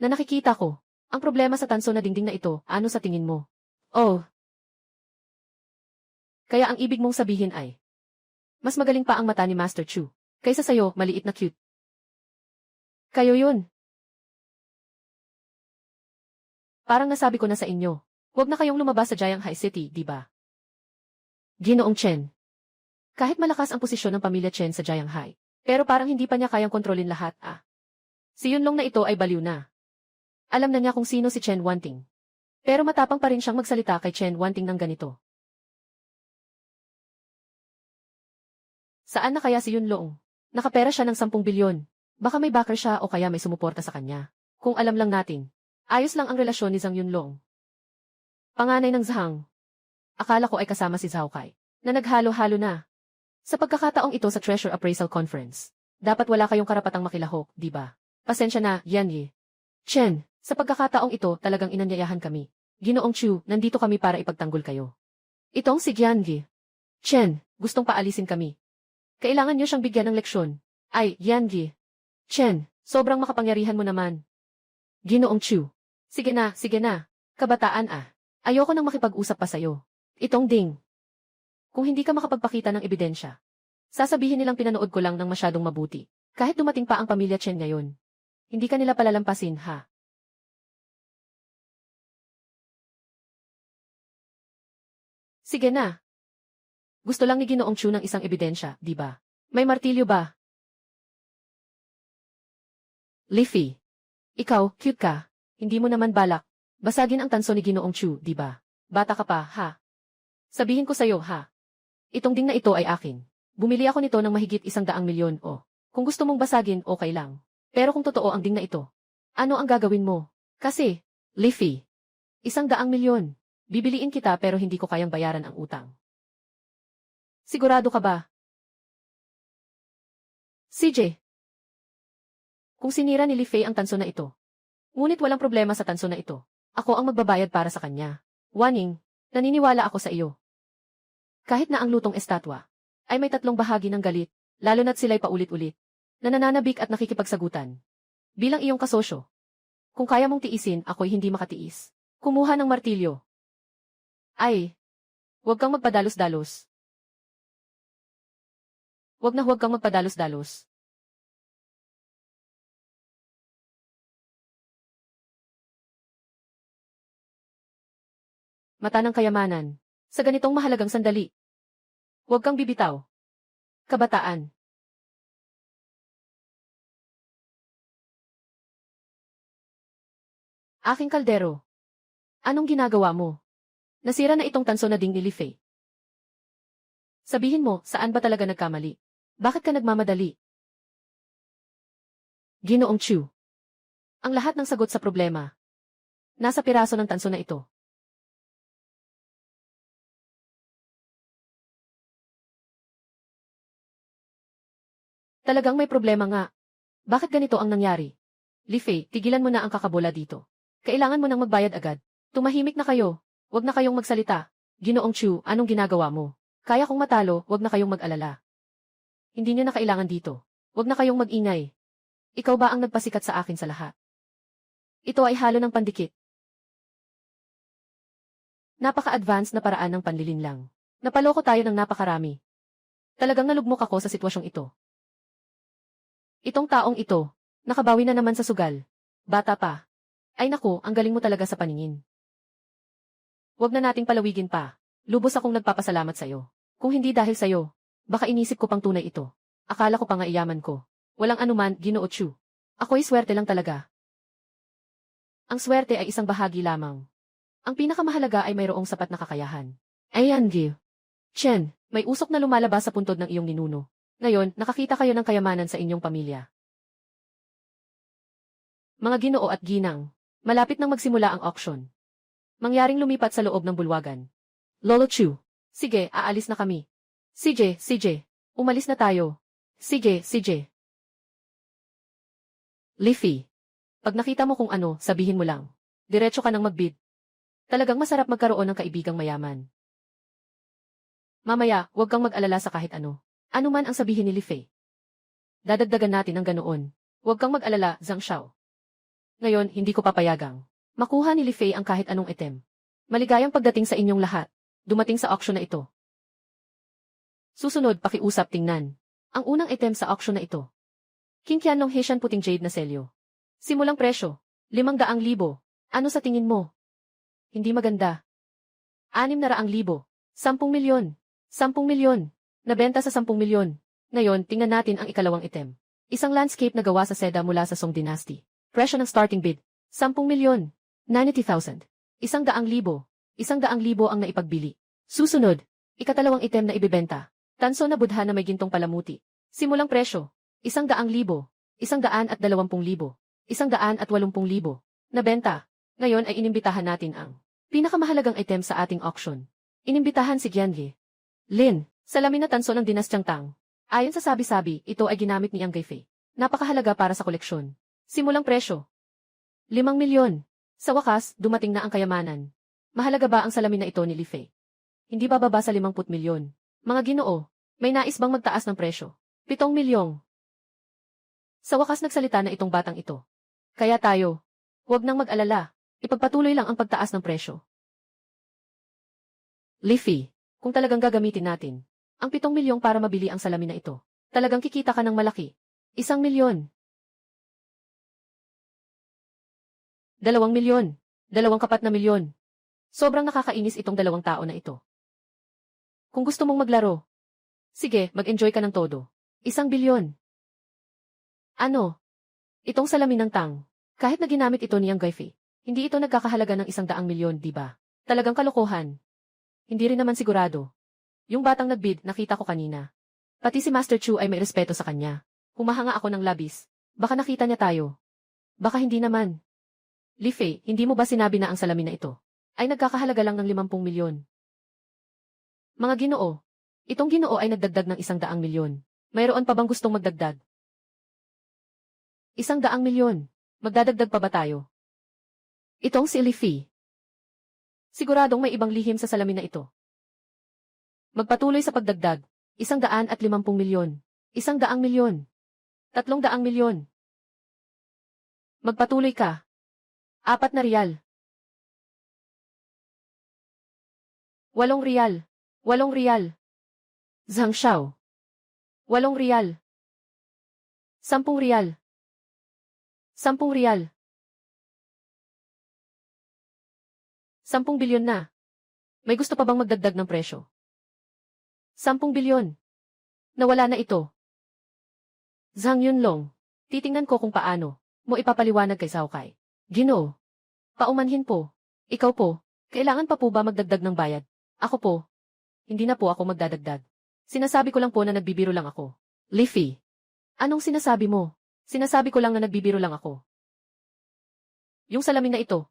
na nakikita ko, ang problema sa tanso na dingding na ito, ano sa tingin mo? Oh. Kaya ang ibig mong sabihin ay, mas magaling pa ang mata ni Master Chu, kaysa sa'yo, maliit na cute. Kayo yun. Parang nasabi ko na sa inyo, huwag na kayong lumabas sa Jiang Hai City, di ba? Ginoong Chen. Kahit malakas ang posisyon ng pamilya Chen sa Jiang Hai, pero parang hindi pa niya kayang kontrolin lahat, Si Yunlong na ito ay baliw na. Alam na niya kung sino si Chen Wanting. Pero matapang pa rin siyang magsalita kay Chen Wanting ng ganito. Saan na kaya si Yunlong? Nakapera siya ng 10 bilyon. Baka may backer siya o kaya may sumuporta sa kanya. Kung alam lang natin. Ayos lang ang relasyon ni Zhang Yunlong. Panganay ng Zhang. Akala ko ay kasama si Zhao Kai, na naghalo-halo na. Sa pagkakataong ito sa Treasure Appraisal Conference, dapat wala kayong karapatang makilahok, di ba? Pasensya na, Yan Yi. Chen, sa pagkakataong ito talagang inanyayahan kami. Ginoong Chu, nandito kami para ipagtanggol kayo. Itong si Yan Yi. Chen, gustong paalisin kami. Kailangan niyo siyang bigyan ng leksyon. Ay, Yan Yi. Chen, sobrang makapangyarihan mo naman. Ginoong Chu. Sige na, kabataan Ayoko nang makipag-usap pa sa'yo. Itong Ding. Kung hindi ka makapagpakita ng ebidensya, sasabihin nilang pinanood ko lang ng masyadong mabuti. Kahit dumating pa ang pamilya Chen ngayon. Hindi ka nila palalampasin, ha? Sige na. Gusto lang ni Ginoong Chu ng isang ebidensya, di ba? May martilyo ba? Leafy. Ikaw, cute ka. Hindi mo naman balak. Basagin ang tanso ni Ginoong Chu, di ba? Bata ka pa, ha? Sabihin ko sa'yo, ha? Itong ding na ito ay akin. Bumili ako nito ng mahigit 100 milyon, Kung gusto mong basagin, okay lang. Pero kung totoo ang ding na ito, ano ang gagawin mo? Kasi, Leafy, 100 milyon. Bibiliin kita pero hindi ko kayang bayaran ang utang. Sigurado ka ba? CJ. Kung sinira ni Li Fei ang tanso na ito. Ngunit walang problema sa tanso na ito. Ako ang magbabayad para sa kanya. Waning, naniniwala ako sa iyo. Kahit na ang lutong estatwa ay may 3 bahagi ng galit, lalo na't sila'y paulit-ulit, na nananabik at nakikipagsagutan. Bilang iyong kasosyo. Kung kaya mong tiisin, ako'y hindi makatiis. Kumuha ng martilyo. Ay, huwag kang magpadalos-dalos. Huwag kang magpadalos-dalos. Mata ng kayamanan. Sa ganitong mahalagang sandali. Huwag kang bibitaw. Kabataan. Aking kaldero. Anong ginagawa mo? Nasira na itong tanso na ding ni Li Fei. Sabihin mo, saan ba talaga nagkamali? Bakit ka nagmamadali? Ginoong Chu. Ang lahat ng sagot sa problema. Nasa piraso ng tanso na ito. Talagang may problema nga. Bakit ganito ang nangyari? Li Fei, tigilan mo na ang kakabola dito. Kailangan mo nang magbayad agad. Tumahimik na kayo. Huwag na kayong magsalita. Ginoong Chu, anong ginagawa mo? Kaya kong matalo, huwag na kayong mag-alala. Hindi niyo na kailangan dito. Huwag na kayong mag-ingay. Ikaw ba ang nagpasikat sa akin sa lahat? Ito ay halo ng pandikit. Napaka-advanced na paraan ng panlilinlang. Napaloko tayo ng napakarami. Talagang nalugmok ako sa sitwasyong ito. Itong taong ito, nakabawi na naman sa sugal. Bata pa. Ay naku, ang galing mo talaga sa paningin. Huwag na nating palawigin pa. Lubos akong nagpapasalamat sa'yo. Kung hindi dahil sa'yo, baka inisip ko pang tunay ito. Akala ko pa nga iyaman ko. Walang anuman, Ginoo Chu. Ako'y swerte lang talaga. Ang swerte ay isang bahagi lamang. Ang pinakamahalaga ay mayroong sapat na kakayahan. Ayan, Gil. Chen, may usok na lumalabas sa puntod ng iyong ninuno. Ngayon, nakakita kayo ng kayamanan sa inyong pamilya. Mga ginoo at ginang, malapit nang magsimula ang auction. Mangyaring lumipat sa loob ng bulwagan. Lolo Chu, sige, aalis na kami. CJ, umalis na tayo. CJ. Leafy. Pag nakita mo kung ano, sabihin mo lang. Diretso ka nang magbid. Talagang masarap magkaroon ng kaibigang mayaman. Mamaya, huwag kang mag-alala sa kahit ano. Ano man ang sabihin ni Li Fei. Dadagdagan natin ang ganoon. Huwag kang mag-alala, Zhang Xiao. Ngayon, hindi ko papayagang makuha ni Li Fei ang kahit anong item. Maligayang pagdating sa inyong lahat. Dumating sa auction na ito. Susunod, pakiusap tingnan. Ang unang item sa auction na ito. King Qianlong Hessian puting jade na selyo. Simulang presyo, 500,000. Ano sa tingin mo? Hindi maganda. 600,000. 10 milyon. 10 milyon. Nabenta sa 10 milyon. Ngayon, tingnan natin ang ikalawang item. Isang landscape na gawa sa seda mula sa Song Dynasty. Presyo ng starting bid, 10 milyon. 90,000. 100,000. 100,000 ang naipagbili. Susunod, ikatalawang item na ibebenta. Tanso na budha na may gintong palamuti. Simulang presyo, 100,000. 120,000. 180,000. Nabenta. Ngayon ay inimbitahan natin ang pinakamahalagang item sa ating auction. Inimbitahan si Qianli Lin, salamin na tanso ng dinastyang Tang. Ayon sa sabi-sabi, ito ay ginamit ni Yang Gaifei. Napakahalaga para sa koleksyon. Simulang presyo, 5 milyon. Sa wakas, dumating na ang kayamanan. Mahalaga ba ang salamin na ito ni Li Fei? Hindi bababa sa 50 milyon. Mga Ginoo, may nais bang magtaas ng presyo? 7 milyong. Sa wakas nagsalita na itong batang ito. Kaya tayo, huwag nang mag-alala. Ipagpatuloy lang ang pagtaas ng presyo. Li Fei, kung talagang gagamitin natin ang 7 milyong para mabili ang salamin na ito, talagang kikita ka ng malaki. 1 milyon. 2 milyon. 2 milyon. Sobrang nakakainis itong dalawang tao na ito. Kung gusto mong maglaro, sige, mag-enjoy ka ng todo. 1 bilyon. Ano? Itong salamin ng Tang. Kahit na ginamit ito ni Yang Gaifei, hindi ito nagkakahalaga ng 100 milyon, di ba? Talagang kalokohan. Hindi rin naman sigurado. Yung batang nagbid, nakita ko kanina. Pati si Master Chu ay may respeto sa kanya. Humahanga ako ng labis. Baka nakita niya tayo. Baka hindi naman. Li Fei, hindi mo ba sinabi na ang salamin na ito ay nagkakahalaga lang ng 50 milyon? Mga Ginoo, itong Ginoo ay nagdagdag ng 100 milyon. Mayroon pa bang gustong magdagdag? 100 milyon. Magdadagdag pa ba tayo? Itong si Li Fei. Siguradong may ibang lihim sa salamin na ito. Magpatuloy sa pagdagdag. 150 milyon. 100 milyon. 300 milyon. Magpatuloy ka. 4 na riyal. 8 riyal. 8 riyal. Zhang Xiao. 8 riyal. 10 riyal. 10 riyal. 10 bilyon na. May gusto pa bang magdagdag ng presyo? 10 bilyon. Nawala na ito. Zhang Yunlong, titingnan ko kung paano mo ipapaliwanag kay Zhao Kai. Ginoo. Paumanhin po. Ikaw po, kailangan pa po ba magdagdag ng bayad? Ako po. Hindi na po ako magdadagdag. Sinasabi ko lang po na nagbibiro lang ako. Li Fei. Anong sinasabi mo? Sinasabi ko lang na nagbibiro lang ako. Yung salamin na ito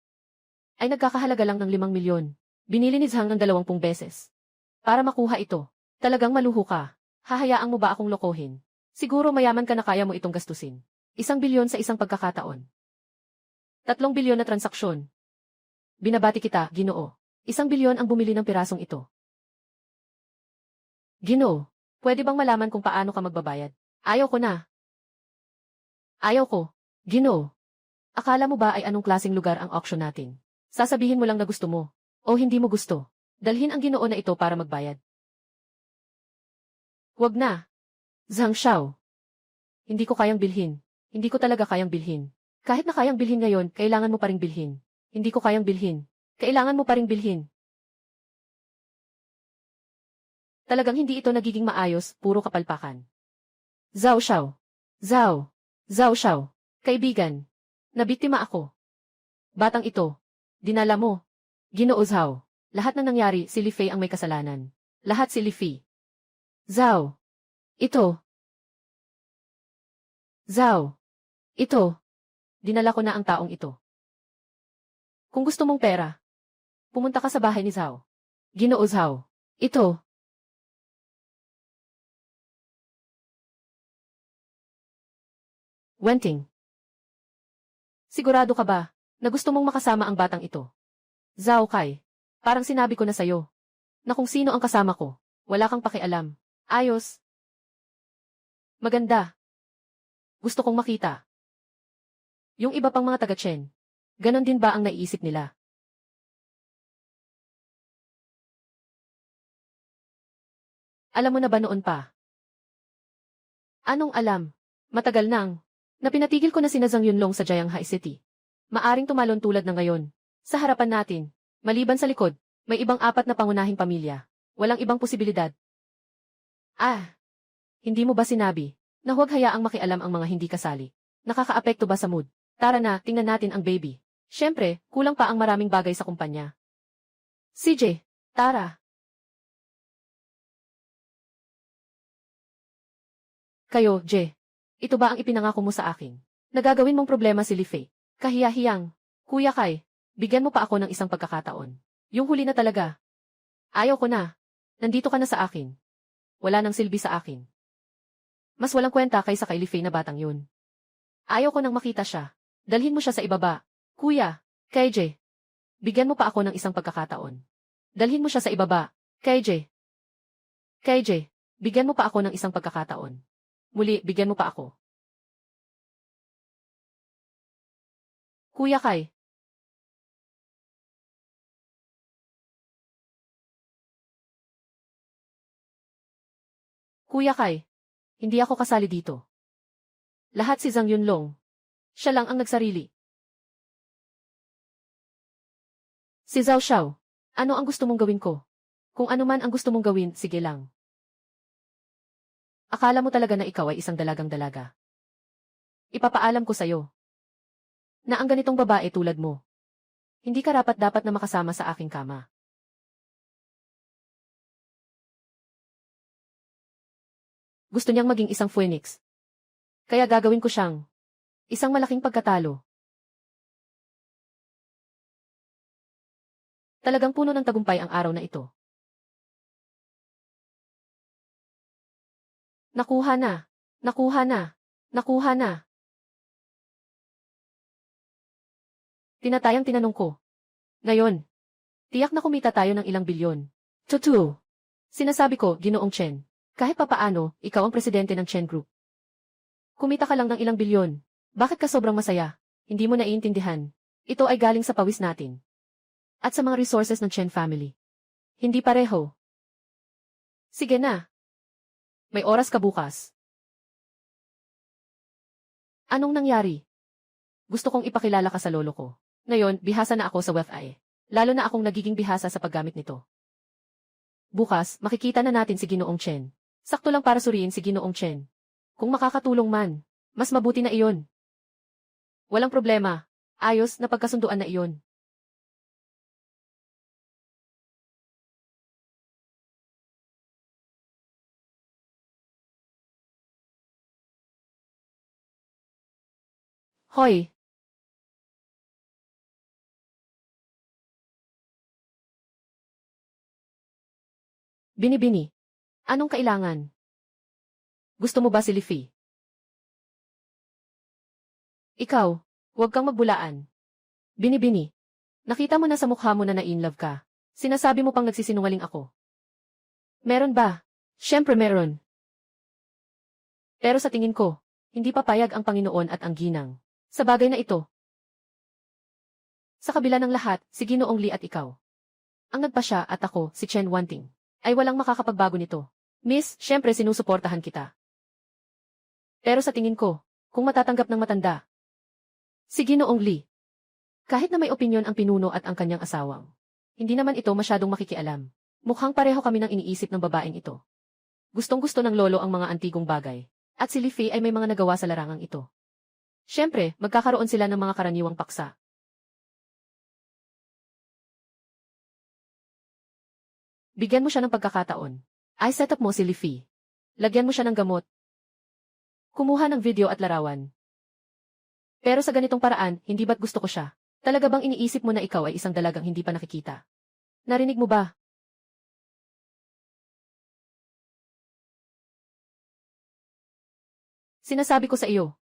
ay nagkakahalaga lang ng 5 milyon. Binili ni Zhang ng 20 beses. Para makuha ito, talagang maluho ka. Hahayaan mo ba akong lokohin? Siguro mayaman ka na kaya mo itong gastusin. 1 bilyon sa isang pagkakataon. 3 bilyon na transaksyon. Binabati kita, Ginoo. 1 bilyon ang bumili ng pirasong ito. Ginoo, pwede bang malaman kung paano ka magbabayad? Ayaw ko na. Ayaw ko. Ginoo. Akala mo ba ay anong klaseng lugar ang auction natin? Sasabihin mo lang na gusto mo. O hindi mo gusto. Dalhin ang Ginoo na ito para magbayad. Huwag na. Zhang Xiao. Hindi ko kayang bilhin. Hindi ko talaga kayang bilhin. Kahit na kayang bilhin ngayon, kailangan mo pa ring bilhin. Hindi ko kayang bilhin. Kailangan mo pa ring bilhin. Talagang hindi ito nagiging maayos, puro kapalpakan. Zhao Xiao. Zhao. Zhao Xiao. Kaibigan. Nabiktima ako. Batang ito. Dinala mo. Ginoo Zhao. Lahat ng nangyari, si Li Fei ang may kasalanan. Lahat si Li Fei. Zhao. Ito. Zhao. Ito. Dinala ko na ang taong ito. Kung gusto mong pera, pumunta ka sa bahay ni Zhao. Ginoo Zhao. Ito. Wenting. Sigurado ka ba na gusto mong makasama ang batang ito? Zhao Kai, parang sinabi ko na sa'yo na kung sino ang kasama ko, wala kang pakialam. Ayos. Maganda. Gusto kong makita. Yung iba pang mga taga-Chen, ganon din ba ang naiisip nila? Alam mo na ba noon pa? Anong alam? Matagal nang na pinatigil ko na sina Zhang Yunlong sa Jianghai City. Maaring tumalon tulad ng ngayon. Sa harapan natin, maliban sa likod, may ibang 4 na pangunahing pamilya. Walang ibang posibilidad. Ah, hindi mo ba sinabi na huwag hayaang makialam ang mga hindi kasali? Nakakaapekto ba sa mood? Tara na, tingnan natin ang baby. Siyempre, kulang pa ang maraming bagay sa kumpanya. CJ, tara. Kayo, Je. Ito ba ang ipinangako mo sa akin? Nagagawin mong problema si Li Fei. Kahiya-hiyang. Kuya Kai, bigyan mo pa ako ng isang pagkakataon. Yung huli na talaga. Ayaw ko na. Nandito ka na sa akin. Wala nang silbi sa akin. Mas walang kwenta kaysa kay Li Fei na batang yun. Ayaw ko nang makita siya. Dalhin mo siya sa ibaba. Kuya, kay Je. Bigyan mo pa ako ng isang pagkakataon. Dalhin mo siya sa ibaba. Kay Je. Kay Je, bigyan mo pa ako ng isang pagkakataon. Muli, bigyan mo pa ako. Kuya Kai. Kuya Kai. Hindi ako kasali dito. Lahat si Zhang Yunlong. Siya lang ang nagsarili. Si Zhao Xiao. Ano ang gusto mong gawin ko? Kung ano man ang gusto mong gawin, sige lang. Akala mo talaga na ikaw ay isang dalagang-dalaga. Ipapaalam ko sa'yo na ang ganitong babae tulad mo, hindi karapat-dapat na makasama sa aking kama. Gusto niyang maging isang phoenix. Kaya gagawin ko siyang isang malaking pagkatalo. Talagang puno ng tagumpay ang araw na ito. Nakuha na. Nakuha na. Nakuha na. Tinatayang tinanong ko. Ngayon, tiyak na kumita tayo ng ilang bilyon. Totoo. Sinasabi ko, Ginoong Chen. Kahit papaano, ikaw ang presidente ng Chen Group. Kumita ka lang ng ilang bilyon. Bakit ka sobrang masaya? Hindi mo naiintindihan. Ito ay galing sa pawis natin. At sa mga resources ng Chen family. Hindi pareho. Sige na. May oras ka bukas. Anong nangyari? Gusto kong ipakilala ka sa lolo ko. Ngayon, bihasa na ako sa WFI. Lalo na akong nagiging bihasa sa paggamit nito. Bukas, makikita na natin si Ginoong Chen. Sakto lang para suriin si Ginoong Chen. Kung makakatulong man, mas mabuti na iyon. Walang problema. Ayos na pagkasunduan na iyon. Hoy! Bini-bini. Anong kailangan? Gusto mo ba si Li Fei? Ikaw, huwag kang magbulaan. Bini-bini. Nakita mo na sa mukha mo na na-inlove ka. Sinasabi mo pang nagsisinungaling ako. Meron ba? Siyempre meron. Pero sa tingin ko, hindi papayag ang Panginoon at ang ginang. Sa bagay na ito. Sa kabila ng lahat, si Ginoong Li at ikaw. Ang nagpasya at ako, si Chen Wanting, ay walang makakapagbago nito. Miss, siyempre sinusuportahan kita. Pero sa tingin ko, kung matatanggap ng matanda, si Ginoong Li, kahit na may opinyon ang pinuno at ang kanyang asawang, hindi naman ito masyadong makikialam. Mukhang pareho kami ng iniisip ng babaeng ito. Gustong-gusto ng lolo ang mga antigong bagay, at si Li Fei ay may mga nagawa sa larangang ito. Siyempre, magkakaroon sila ng mga karaniwang paksa. Bigyan mo siya ng pagkakataon. Ay set up mo si Li Fei. Lagyan mo siya ng gamot. Kumuha ng video at larawan. Pero sa ganitong paraan, hindi ba't gusto ko siya? Talaga bang iniisip mo na ikaw ay isang dalagang hindi pa nakikita? Narinig mo ba? Sinasabi ko sa iyo.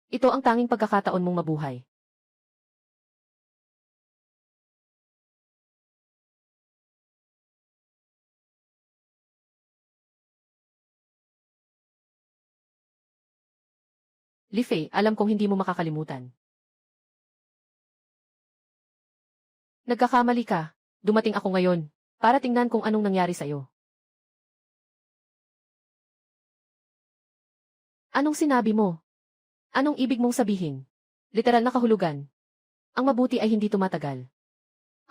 Ito ang tanging pagkakataon mong mabuhay. Li Fei, alam kong hindi mo makakalimutan. Nagkakamali ka. Dumating ako ngayon para tingnan kung anong nangyari sa'yo. Anong sinabi mo? Anong ibig mong sabihin? Literal na kahulugan. Ang mabuti ay hindi tumatagal.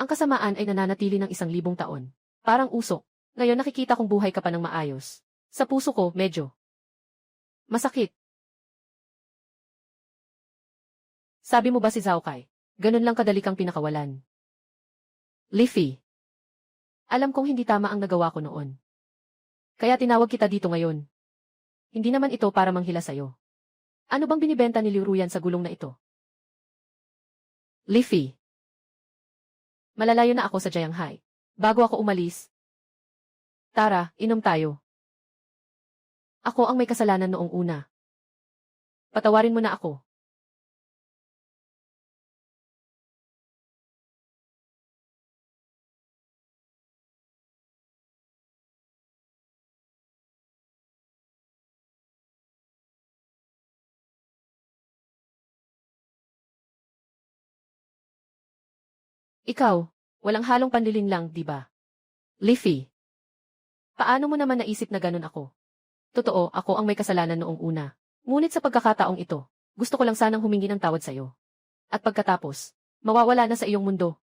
Ang kasamaan ay nananatili ng 1,000 taon. Parang usok. Ngayon nakikita kong buhay ka pa ng maayos. Sa puso ko, medyo masakit. Sabi mo ba si Zhao Kai? Ganun lang kadali kang pinakawalan. Li Fei. Alam kong hindi tama ang nagawa ko noon. Kaya tinawag kita dito ngayon. Hindi naman ito para manghila sa'yo. Ano bang binibenta ni Liu Ruyan sa gulong na ito? Li Fei. Malalayo na ako sa Jianghai. Bago ako umalis. Tara, inom tayo. Ako ang may kasalanan noong una. Patawarin mo na ako. Ikaw, walang halong panlilin lang, di ba? Li Fei. Paano mo naman naisip na ganun ako? Totoo, ako ang may kasalanan noong una. Ngunit sa pagkakataong ito, gusto ko lang sanang humingi ng tawad sa'yo. At pagkatapos, mawawala na sa iyong mundo.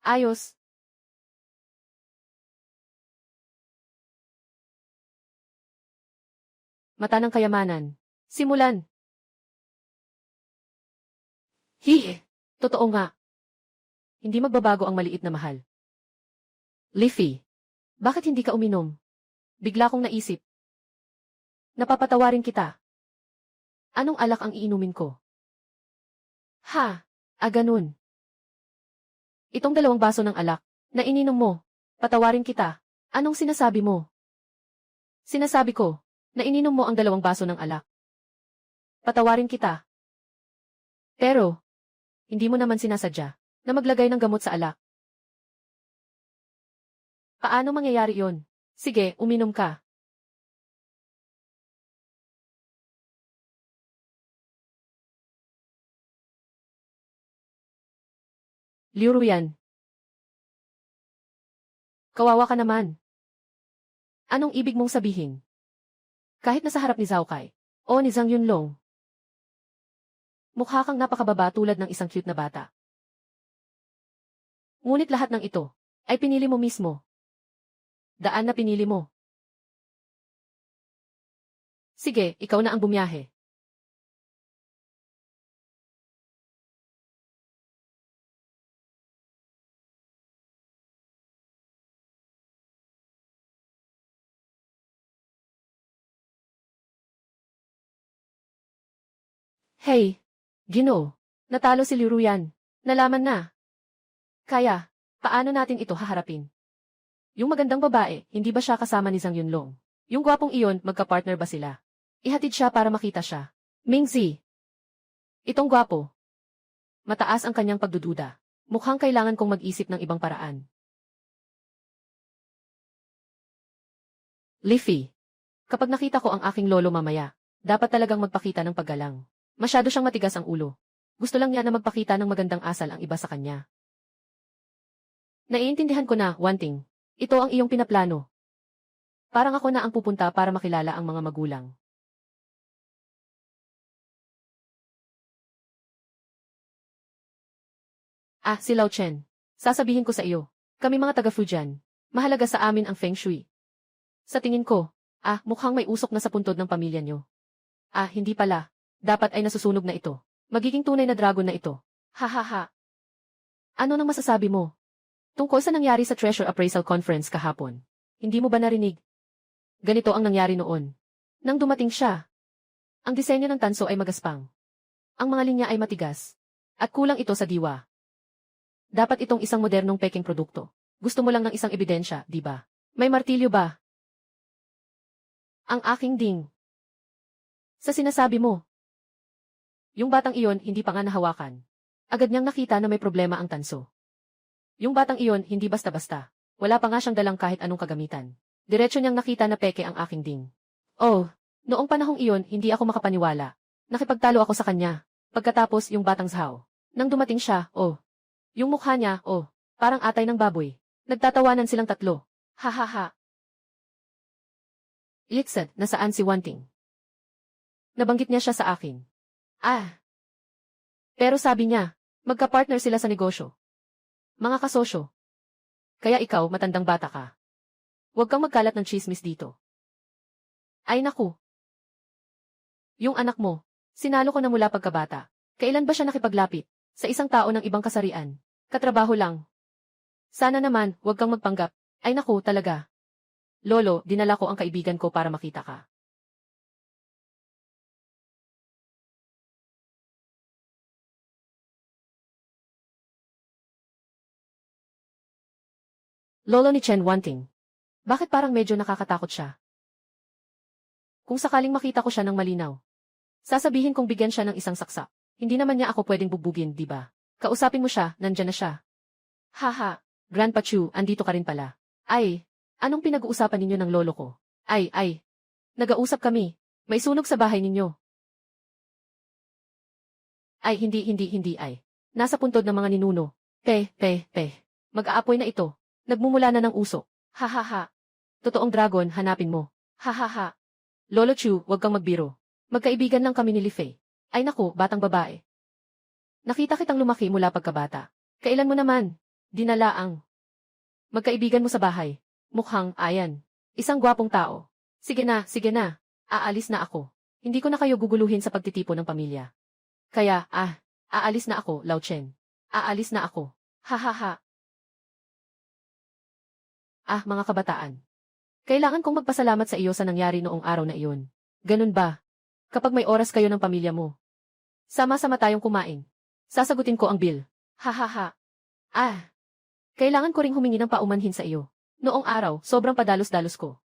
Ayos. Mata ng kayamanan. Simulan. Hihe. Totoo nga. Hindi magbabago ang maliit na mahal. Li Fei. Bakit hindi ka uminom? Bigla kong naisip. Napapatawarin kita. Anong alak ang iinumin ko? Ha? Ganun. Itong 2 baso ng alak na ininom mo. Patawarin kita. Anong sinasabi mo? Sinasabi ko na ininom mo ang 2 baso ng alak. Patawarin kita. Pero, hindi mo naman sinasadya na maglagay ng gamot sa alak. Paano mangyayari yon? Sige, uminom ka. Liu Ruyan. Kawawa ka naman. Anong ibig mong sabihin? Kahit nasa harap ni Zhao Kai o ni Zhang Yunlong, mukha kang napakababa tulad ng isang cute na bata. Ngunit lahat ng ito ay pinili mo mismo. Daan na pinili mo. Sige, ikaw na ang bumiyahe. Hey, Ginoo, natalo si Liu Ruyan. Nalaman na. Kaya, paano natin ito haharapin? Yung magandang babae, hindi ba siya kasama ni Zhang Yunlong? Yung gwapong iyon, magka-partner ba sila? Ihatid siya para makita siya. Mingzi. Itong gwapo. Mataas ang kanyang pagdududa. Mukhang kailangan kong mag-isip ng ibang paraan. Li Fei. Kapag nakita ko ang aking lolo mamaya, dapat talagang magpakita ng paggalang. Masyado siyang matigas ang ulo. Gusto lang niya na magpakita ng magandang asal ang iba sa kanya. Naiintindihan ko na, Wanting. Ito ang iyong pinaplano. Parang ako na ang pupunta para makilala ang mga magulang. Si Lao Chen. Sasabihin ko sa iyo. Kami mga taga Fujian. Mahalaga sa amin ang Feng Shui. Sa tingin ko, mukhang may usok na sa puntod ng pamilya niyo. Hindi pala. Dapat ay nasusunog na ito. Magiging tunay na dragon na ito. Ha. Ano nang masasabi mo? Tungkol sa nangyari sa Treasure Appraisal Conference kahapon. Hindi mo ba narinig? Ganito ang nangyari noon. Nang dumating siya, ang disenyo ng tanso ay magaspang. Ang mga linya ay matigas. At kulang ito sa diwa. Dapat itong isang modernong peking produkto. Gusto mo lang ng isang ebidensya, di ba? May martilyo ba? Ang aking ding. Sa sinasabi mo. Yung batang iyon hindi pa nga nahawakan. Agad niyang nakita na may problema ang tanso. Yung batang iyon hindi basta-basta. Wala pa nga siyang dalang kahit anong kagamitan. Diretso niyang nakita na peke ang aking ding. Oh, Noong panahong iyon, hindi ako makapaniwala. Nakipagtalo ako sa kanya. Pagkatapos, yung batang Zhao. Nang dumating siya, yung mukha niya, parang atay ng baboy. Nagtatawanan silang tatlo. Ha ha ha. Ilitsad, nasaan si Wanting? Nabanggit niya siya sa akin. Pero sabi niya, magka-partner sila sa negosyo. Mga kasosyo. Kaya ikaw, matandang bata ka. Huwag kang magkalat ng chismis dito. Ay naku. Yung anak mo, sinalo ko na mula pagkabata. Kailan ba siya nakipaglapit? Sa isang tao ng ibang kasarian. Katrabaho lang. Sana naman, huwag kang magpanggap. Ay naku, talaga. Lolo, dinala ko ang kaibigan ko para makita ka. Lolo ni Chen Wanting. Bakit parang medyo nakakatakot siya? Kung sakaling makita ko siya ng malinaw, sasabihin kong bigyan siya ng isang saksak. Hindi naman niya ako pwedeng bugbugin, di ba? Kausapin mo siya, nandyan na siya. Haha, Grandpa Chu, andito ka rin pala. Ay, anong pinag-uusapan ninyo ng lolo ko? Ay, nag-ausap kami. May sunog sa bahay ninyo. Ay, hindi ay. Nasa puntod ng mga ninuno. Mag-aapoy na ito. Nagmumula na ng usok. Ha. Totoong dragon, hanapin mo. Ha. Lolo Chu, huwag kang magbiro. Magkaibigan lang kami ni Li Fei. Ay naku, batang babae. Nakita kitang lumaki mula pagkabata. Kailan mo naman? Dinala ang magkaibigan mo sa bahay. Mukhang, ayan. Isang gwapong tao. Sige na. Aalis na ako. Hindi ko na kayo guguluhin sa pagtitipon ng pamilya. Kaya, aalis na ako, Lao Chen. Aalis na ako. Ha. Mga kabataan. Kailangan kong magpasalamat sa iyo sa nangyari noong araw na iyon. Ganun ba? Kapag may oras kayo ng pamilya mo, sama-sama tayong kumain. Sasagutin ko ang bill. Ha. Kailangan ko ring humingi ng paumanhin sa iyo. Noong araw, sobrang padalos-dalos ko.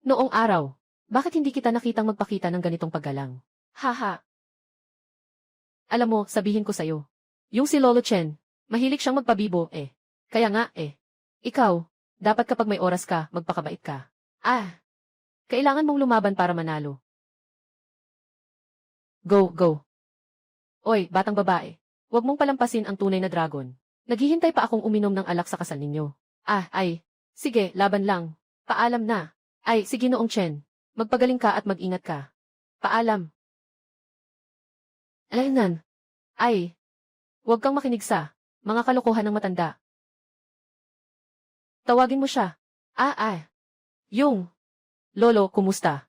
Noong araw, bakit hindi kita nakitang magpakita ng ganitong paggalang? Ha. Alam mo, sabihin ko sa iyo. Yung si Lolo Chen, mahilig siyang magpabibo Kaya nga Ikaw, dapat kapag may oras ka, magpakabait ka. Kailangan mong lumaban para manalo. Go. Oy, batang babae. Huwag mong palampasin ang tunay na dragon. Naghihintay pa akong uminom ng alak sa kasal ninyo. Sige, laban lang. Paalam na. Sige Noong Chen. Magpagaling ka at mag-ingat ka. Paalam. Alaynan. Huwag kang makinig sa mga kalokohan ng matanda. Tawagin mo siya. Yung. Lolo, kumusta?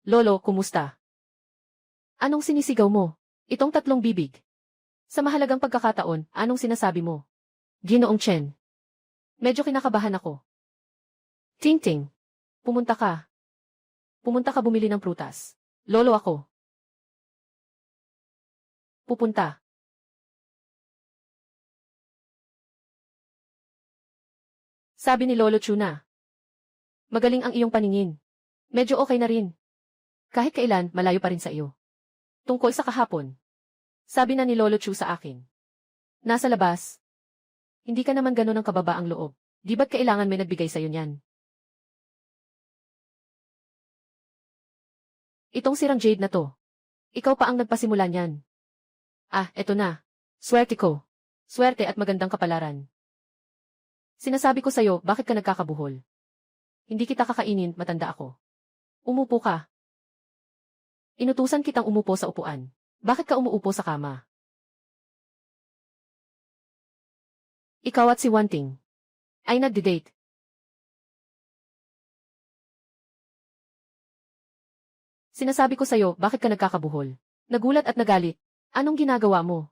Lolo, kumusta? Anong sinisigaw mo? Itong tatlong bibig. Sa mahalagang pagkakataon, anong sinasabi mo? Ginoong Chen. Medyo kinakabahan ako. Ting. Pumunta ka. Pumunta ka bumili ng prutas. Lolo ako. Pupunta. Sabi ni Lolo Chu na. Magaling ang iyong paningin. Medyo okay na rin. Kahit kailan, malayo pa rin sa iyo. Tungkol sa kahapon. Sabi na ni Lolo Chu sa akin. Nasa labas. Hindi ka naman ganun ang kababaang loob. Di ba't kailangan may nagbigay sa iyo niyan? Itong sirang Jade na to. Ikaw pa ang nagpasimula niyan. Eto na. Swerte ko. Swerte at magandang kapalaran. Sinasabi ko sa'yo, bakit ka nagkakabuhol? Hindi kita kakainin, matanda ako. Umupo ka. Inutusan kitang umupo sa upuan. Bakit ka umuupo sa kama? Ikaw at si Wanting ay nagde-date. Sinasabi ko sa'yo, bakit ka nagkakabuhol? Nagulat at nagalit. Anong ginagawa mo?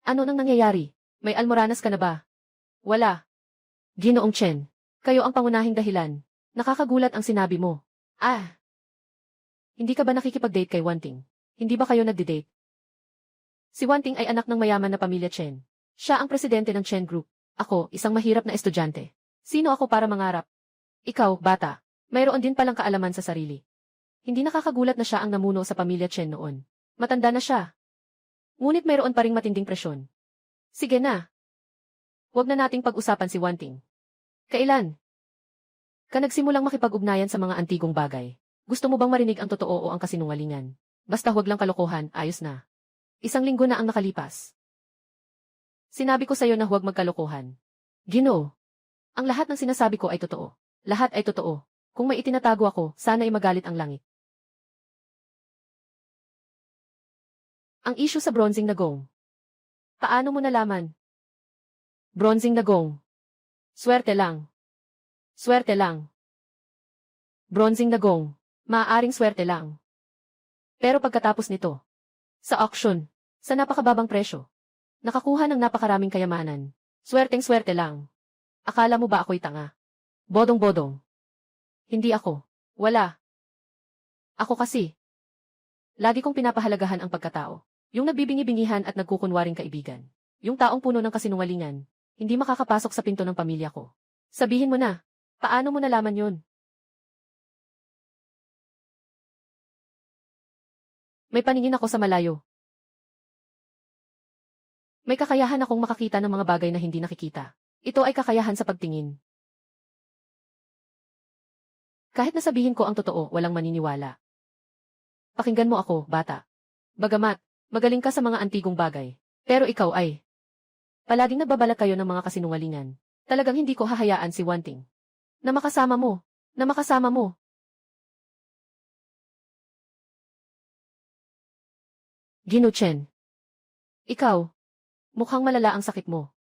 Ano nang nangyayari? May almoranas ka na ba? Wala. Ginoong Chen, kayo ang pangunahing dahilan. Nakakagulat ang sinabi mo. Hindi ka ba nakikipag-date kay Wanting? Hindi ba kayo nagde-date? Si Wanting ay anak ng mayaman na pamilya Chen. Siya ang presidente ng Chen Group. Ako, isang mahirap na estudyante. Sino ako para mangarap? Ikaw, bata, mayroon din palang kaalaman sa sarili. Hindi nakakagulat na siya ang namuno sa pamilya Chen noon. Matanda na siya. Ngunit mayroon pa ring matinding presyon. Sige na. Huwag na nating pag-usapan si Wanting. Kailan ka nagsimulang makipag-ugnayan sa mga antigong bagay? Gusto mo bang marinig ang totoo o ang kasinungalingan? Basta huwag lang kalokohan, ayos na. 1 linggo na ang nakalipas. Sinabi ko sa'yo na huwag magkalokohan. Ginoo. Ang lahat ng sinasabi ko ay totoo. Lahat ay totoo. Kung may itinatago ako, sana ay magalit ang langit. Ang issue sa bronzing na gong. Paano mo nalaman? Bronzing na gong. Swerte lang. Swerte lang. Bronzing na gong. Maaaring swerte lang. Pero pagkatapos nito, sa auction, sa napakababang presyo, nakakuha ng napakaraming kayamanan. Swerteng swerte lang. Akala mo ba ako'y tanga? Bodong-bodong. Hindi ako. Wala. Ako kasi. Lagi kong pinapahalagahan ang pagkatao. Yung nagbibingi-bingihan at nagkukunwaring kaibigan. Yung taong puno ng kasinungalingan. Hindi makakapasok sa pinto ng pamilya ko. Sabihin mo na. Paano mo nalaman yun? May paningin ako sa malayo. May kakayahan akong makakita ng mga bagay na hindi nakikita. Ito ay kakayahan sa pagtingin. Kahit na sabihin ko ang totoo, walang maniniwala. Pakinggan mo ako, bata. Bagamat, magaling ka sa mga antigong bagay. Pero ikaw ay palaging nagbabalat kayo ng mga kasinungalingan. Talagang hindi ko hahayaan si Wanting na makasama mo. Na makasama mo. Ginoo Chen. Ikaw. Mukhang malala ang sakit mo.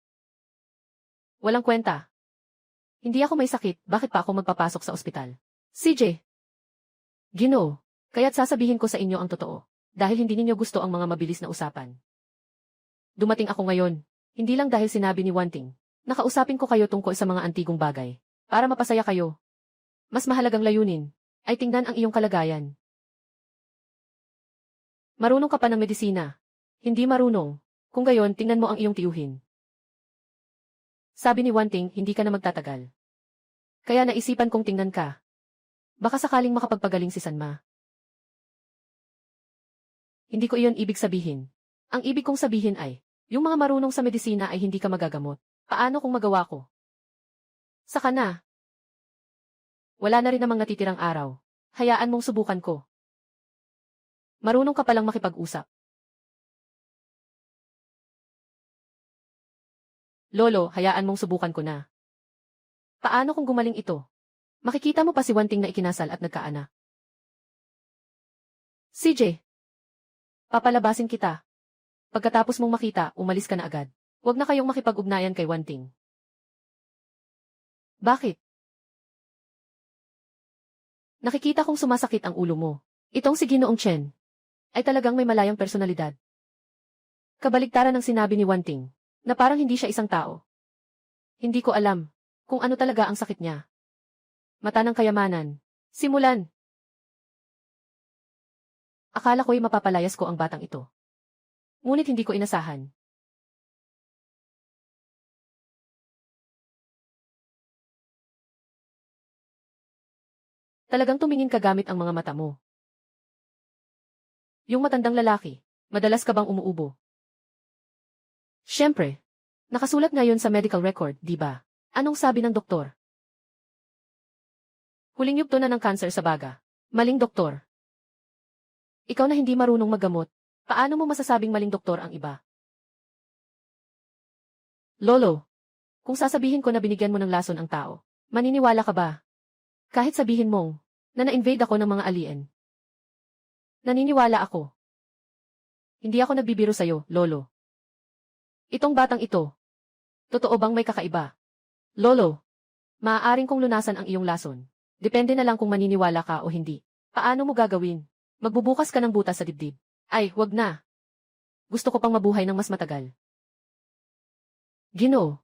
Walang kwenta. Hindi ako may sakit, bakit pa ako magpapasok sa ospital? CJ. Ginoo. Kaya't sasabihin ko sa inyo ang totoo. Dahil hindi ninyo gusto ang mga mabilis na usapan. Dumating ako ngayon. Hindi lang dahil sinabi ni Wanting. Nakausapin ko kayo tungkol sa mga antigong bagay. Para mapasaya kayo. Mas mahalagang layunin ay tingnan ang iyong kalagayan. Marunong ka pa ng medisina. Hindi marunong. Kung gayon, tingnan mo ang iyong tiyuhin. Sabi ni Wanting, hindi ka na magtatagal. Kaya naisipan kong tingnan ka. Baka sakaling makapagpagaling si Sanma. Hindi ko iyon ibig sabihin. Ang ibig kong sabihin ay, yung mga marunong sa medisina ay hindi ka magagamot. Paano kung magawa ko? Saka na. Wala na rin namang natitirang araw. Hayaan mong subukan ko. Marunong ka palang makipag-usap. Lolo, hayaan mong subukan ko na. Paano kung gumaling ito? Makikita mo pa si Wanting na ikinasal at nagkaanak. CJ. Papalabasin kita. Pagkatapos mong makita, umalis ka na agad. Huwag na kayong makipag-ugnayan kay Wanting. Bakit? Nakikita kong sumasakit ang ulo mo. Itong si Ginoong Chen ay talagang may malayang personalidad. Kabaligtaran ng sinabi ni Wanting, na parang hindi siya isang tao. Hindi ko alam kung ano talaga ang sakit niya. Mata ng kayamanan. Simulan. Akala ko'y mapapalayas ko ang batang ito. Ngunit hindi ko inasahan. Talagang tumingin ka gamit ang mga mata mo. Yung matandang lalaki, madalas ka bang umuubo? Siyempre. Nakasulat ngayon sa medical record, di ba? Anong sabi ng doktor? Huling yugto na ng cancer sa baga. Maling doktor. Ikaw na hindi marunong maggamot, paano mo masasabing maling doktor ang iba? Lolo, kung sasabihin ko na binigyan mo ng lason ang tao, maniniwala ka ba? Kahit sabihin mong, na na-invade ako ng mga alien. Naniniwala ako. Hindi ako nagbibiro sa'yo, Lolo. Itong batang ito. Totoo bang may kakaiba? Lolo, maaaring kong lunasan ang iyong lason. Depende na lang kung maniniwala ka o hindi. Paano mo gagawin? Magbubukas ka ng butas sa dibdib. Ay, wag na. Gusto ko pang mabuhay ng mas matagal. Ginoo,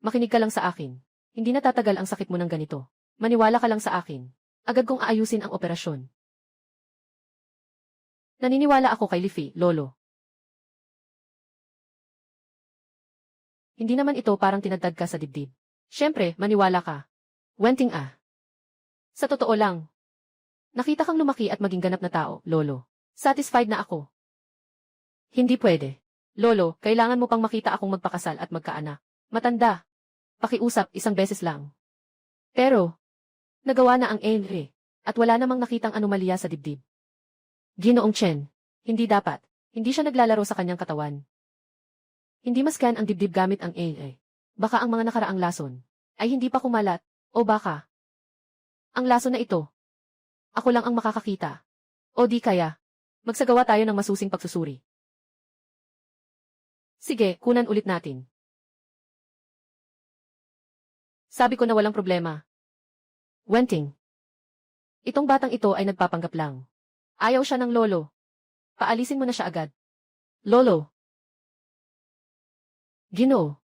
makinig ka lang sa akin. Hindi na tatagal ang sakit mo ng ganito. Maniwala ka lang sa akin. Agad kong aayusin ang operasyon. Naniniwala ako kay Lifi, Lolo. Hindi naman ito parang tinadtad ka sa dibdib. Siyempre, maniwala ka. Wanting ah. Sa totoo lang. Nakita kang lumaki at maging ganap na tao, Lolo. Satisfied na ako. Hindi pwede. Lolo, kailangan mo pang makita akong magpakasal at magkaanak. Matanda. Pakiusap isang beses lang. Pero, nagawa na ang Henry, at wala namang nakitang anomalya sa dibdib. Ginoong Chen, hindi dapat. Hindi siya naglalaro sa kanyang katawan. Hindi maskan ang dibdib gamit ang AI. Baka ang mga nakaraang lason ay hindi pa kumalat, o baka ang lason na ito, ako lang ang makakakita. O di kaya, magsagawa tayo ng masusing pagsusuri. Sige, kunan ulit natin. Sabi ko na walang problema. Wenting. Itong batang ito ay nagpapanggap lang. Ayaw siya ng lolo. Paalisin mo na siya agad. Lolo. Ginoo.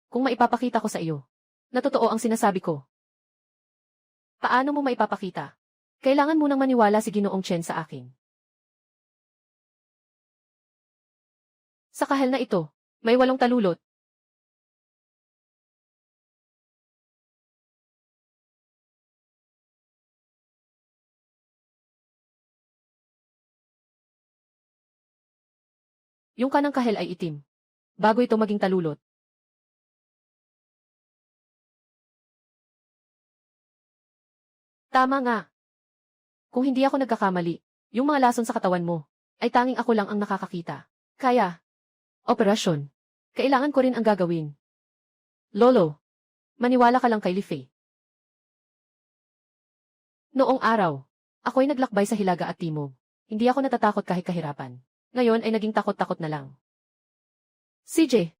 Kung maipapakita ko sa iyo, na totoo ang sinasabi ko. Paano mo maipapakita? Kailangan munang maniwala si Ginoong Chen sa akin. Sa kahel na ito, may 8 talulot. Yung kanang kahel ay itim. Bago ito maging talulot. Tama nga. Kung hindi ako nagkakamali, yung mga lason sa katawan mo, ay tanging ako lang ang nakakakita. Kaya, operasyon. Kailangan ko rin ang gagawin. Lolo, maniwala ka lang kay Li Fei. Noong araw, ako'y naglakbay sa Hilaga at Timog. Hindi ako natatakot kahit kahirapan. Ngayon ay naging takot-takot na lang. CJ,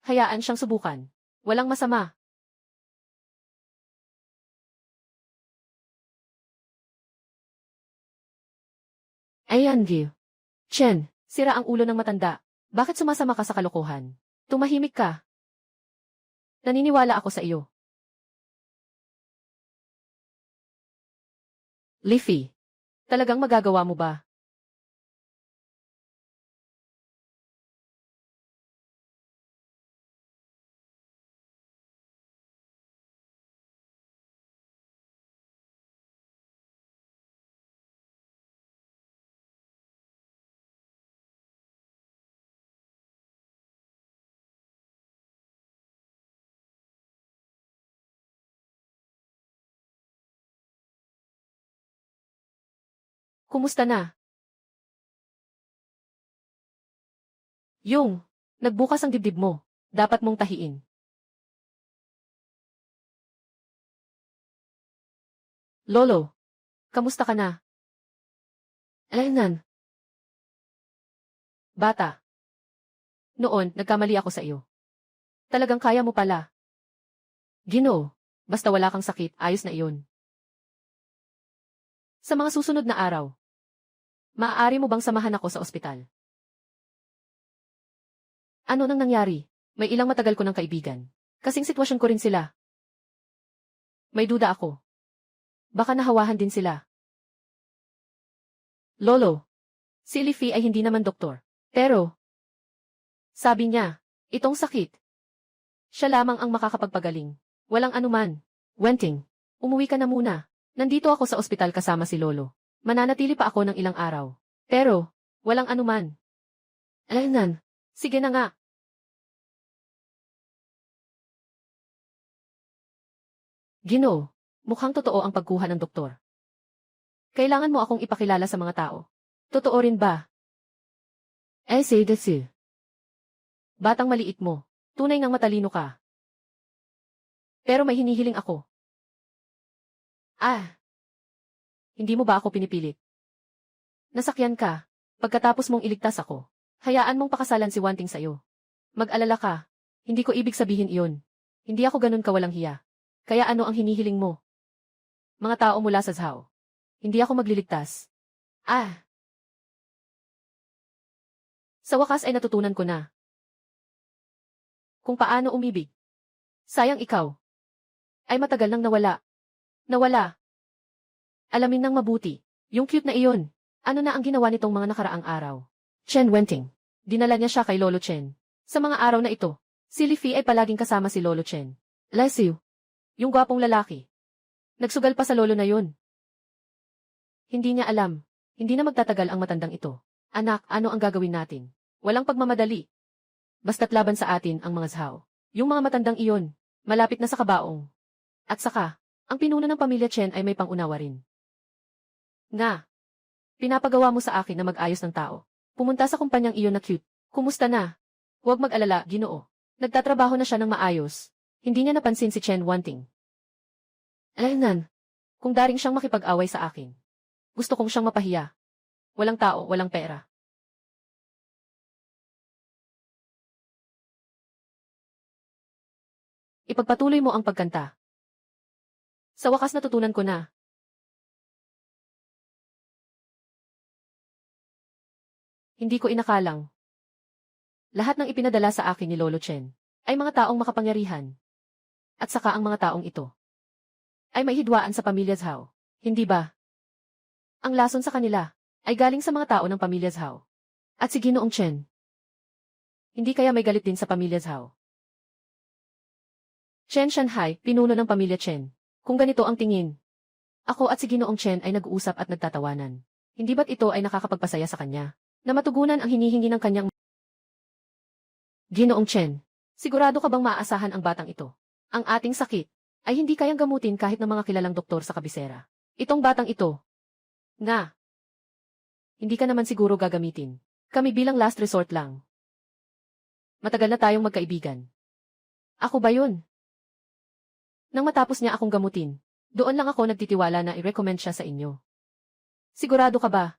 hayaan siyang subukan. Walang masama. Ayan, Gil. Chen, sira ang ulo ng matanda. Bakit sumasama ka sa kalokohan? Tumahimik ka. Naniniwala ako sa iyo. Li Fei, talagang magagawa mo ba? Kumusta na? Yung, nagbukas ang dibdib mo. Dapat mong tahiin. Lolo, kamusta ka na? Alaynan. Bata. Noon, nagkamali ako sa iyo. Talagang kaya mo pala. Ginoo, basta wala kang sakit, ayos na iyon. Sa mga susunod na araw, maaari mo bang samahan ako sa ospital? Ano nang nangyari? May ilang matagal ko ng kaibigan. Kasing sitwasyon ko rin sila. May duda ako. Baka nahawahan din sila. Lolo, si Li Fei ay hindi naman doktor. Pero, sabi niya, itong sakit. Siya lamang ang makakapagpagaling. Walang anuman. Wenting, umuwi ka na muna. Nandito ako sa ospital kasama si Lolo. Mananatili pa ako ng ilang araw. Pero, walang anuman. Alaynan, sige na nga. Ginoo, mukhang totoo ang pagkuha ng doktor. Kailangan mo akong ipakilala sa mga tao. Totoo rin ba? Say desu. Batang maliit mo. Tunay ngang matalino ka. Pero may hinihiling ako. Hindi mo ba ako pinipilit? Nasakyan ka. Pagkatapos mong iligtas ako, hayaan mong pakasalan si Wanting sa'yo. Mag-alala ka. Hindi ko ibig sabihin iyon. Hindi ako ganun kawalang hiya. Kaya ano ang hinihiling mo? Mga tao mula sa Zhao. Hindi ako magliligtas. Sa wakas ay natutunan ko na kung paano umibig. Sayang ikaw ay matagal nang nawala. Nawala. Alamin ng mabuti. Yung cute na iyon. Ano na ang ginawa nitong mga nakaraang araw? Chen Wenting. Dinala niya siya kay Lolo Chen. Sa mga araw na ito, si Li Fei ay palaging kasama si Lolo Chen. Lesiu. Yung gwapong lalaki. Nagsugal pa sa lolo na yun. Hindi niya alam. Hindi na magtatagal ang matandang ito. Anak, ano ang gagawin natin? Walang pagmamadali. Basta't laban sa atin ang mga Zhao. Yung mga matandang iyon, malapit na sa kabaong. At saka, ang pinuno ng pamilya Chen ay may pangunawa rin. Nga, pinapagawa mo sa akin na mag-ayos ng tao. Pumunta sa kumpanyang iyon na cute. Kumusta na? Huwag mag-alala, Ginoo. Nagtatrabaho na siya ng maayos. Hindi niya napansin si Chen Wanting. Alaynan, kung daring siyang makipag-away sa akin. Gusto kong siyang mapahiya. Walang tao, walang pera. Ipagpatuloy mo ang pagkanta. Sa wakas natutunan ko na. Hindi ko inakalang. Lahat ng ipinadala sa akin ni Lolo Chen ay mga taong makapangyarihan. At saka ang mga taong ito ay may hidwaan sa pamilya Zhao. Hindi ba? Ang lason sa kanila ay galing sa mga tao ng pamilya Zhao. At si Ginoong Chen. Hindi kaya may galit din sa pamilya Zhao. Chen Shanhai, pinuno ng pamilya Chen. Kung ganito ang tingin, ako at si Ginoong Chen ay nag-uusap at nagtatawanan. Hindi ba't ito ay nakakapagpasaya sa kanya? Na matugunan ang hinihingi ng kanyang Ginoong Chen, sigurado ka bang maaasahan ang batang ito? Ang ating sakit ay hindi kayang gamutin kahit ng mga kilalang doktor sa kabisera. Itong batang ito, nga, hindi ka naman siguro gagamitin. Kami bilang last resort lang. Matagal na tayong magkaibigan. Ako ba yun? Nang matapos niya akong gamutin, doon lang ako nagtitiwala na i-recommend siya sa inyo. Sigurado ka ba?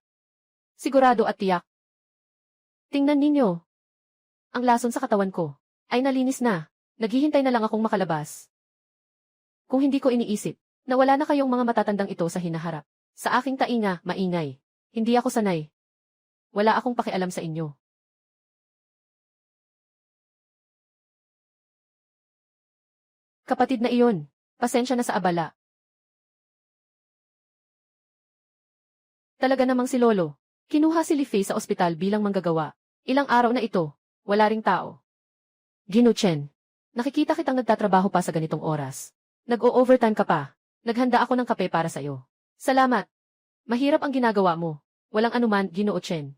Sigurado at tiyak. Tingnan ninyo. Ang lason sa katawan ko ay nalinis na. Naghihintay na lang akong makalabas. Kung hindi ko iniisip na wala na kayong mga matatandang ito sa hinaharap. Sa aking tainga, maingay. Hindi ako sanay. Wala akong pakialam sa inyo. Kapatid na iyon, pasensya na sa abala. Talaga namang si Lolo. Kinuha si Li Fei sa ospital bilang manggagawa. Ilang araw na ito, wala ring tao. Gino Chen, nakikita kitang nagtatrabaho pa sa ganitong oras. Nag-o-overtime ka pa. Naghanda ako ng kape para sa'yo. Salamat. Mahirap ang ginagawa mo. Walang anuman, Ginoo Chen.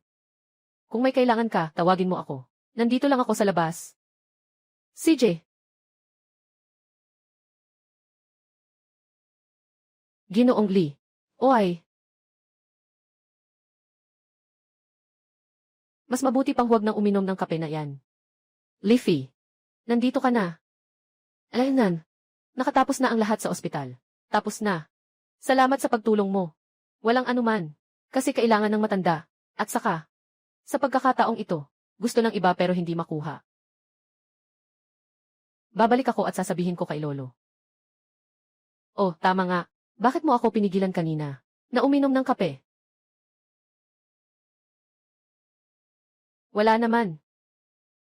Kung may kailangan ka, tawagin mo ako. Nandito lang ako sa labas. CJ. Ginoong Li. Oy. Mas mabuti pang huwag nang uminom ng kape na yan. Leafy. Nandito ka na. Alaynan. Nakatapos na ang lahat sa ospital. Tapos na. Salamat sa pagtulong mo. Walang anuman. Kasi kailangan ng matanda. At saka, sa pagkakataong ito, gusto ng iba pero hindi makuha. Babalik ako at sasabihin ko kay Lolo. Oh, tama nga. Bakit mo ako pinigilan kanina? Na uminom ng kape? Wala naman.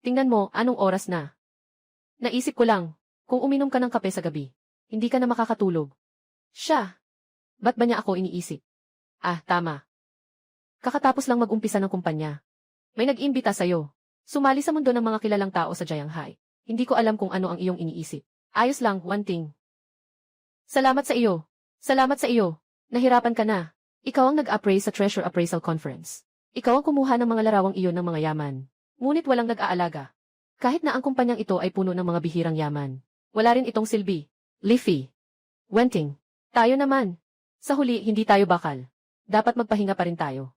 Tingnan mo, anong oras na? Naisip ko lang, kung uminom ka ng kape sa gabi, hindi ka na makakatulog. Siya. Ba't ba niya ako iniisip? Ah, tama. Kakatapos lang mag-umpisa ng kumpanya. May nag-imbita sa'yo. Sumali sa mundo ng mga kilalang tao sa Jianghai. Hindi ko alam kung ano ang iyong iniisip. Ayos lang, Wanting. Salamat sa iyo. Salamat sa iyo. Nahirapan ka na. Ikaw ang nag-appraise sa Treasure Appraisal Conference. Ikaw ang kumuha ng mga larawang iyon ng mga yaman. Ngunit walang nag-aalaga. Kahit na ang kumpanyang ito ay puno ng mga bihirang yaman. Wala rin itong silbi. Leafy. Wanting. Tayo naman. Sa huli, hindi tayo bakal. Dapat magpahinga pa rin tayo.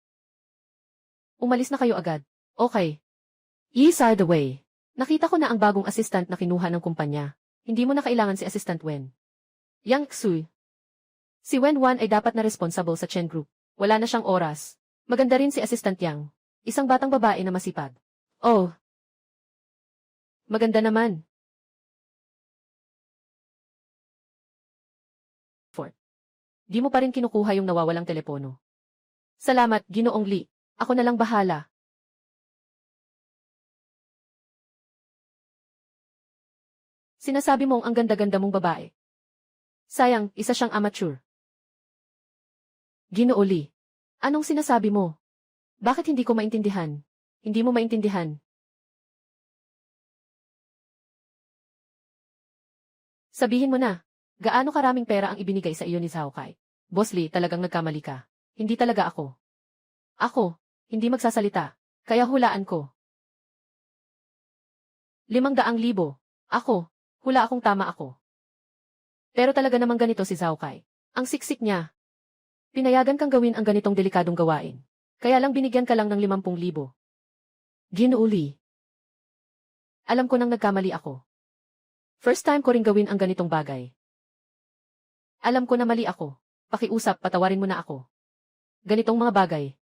Umalis na kayo agad. Okay. Years are the way. Nakita ko na ang bagong assistant na kinuha ng kumpanya. Hindi mo na kailangan si Assistant Wen. Yang Xui. Si Wen Wan ay dapat na responsible sa Chen Group. Wala na siyang oras. Maganda rin si Assistant Yang. Isang batang babae na masipag. Oh. Maganda naman. Fort. Di mo pa rin kinukuha yung nawawalang telepono. Salamat, Ginoong Li. Ako na lang bahala. Sinasabi mong ang ganda-ganda mong babae. Sayang, isa siyang amateur. Ginoo Li. Anong sinasabi mo? Bakit hindi ko maintindihan? Hindi mo maintindihan. Sabihin mo na, gaano karaming pera ang ibinigay sa iyo ni Zhao Kai? Boss Li, talagang nagkamali ka. Hindi talaga ako. Ako, hindi magsasalita. Kaya hulaan ko. 500,000. Ako, hula akong tama ako. Pero talaga namang ganito si Zhao Kai. Ang siksik niya. Pinayagan kang gawin ang ganitong delikadong gawain. Kaya lang binigyan ka lang ng 50,000. Ginuuli. Alam ko nang nagkamali ako. First time ko ring gawin ang ganitong bagay. Alam ko na mali ako. Pakiusap, patawarin mo na ako. Ganitong mga bagay.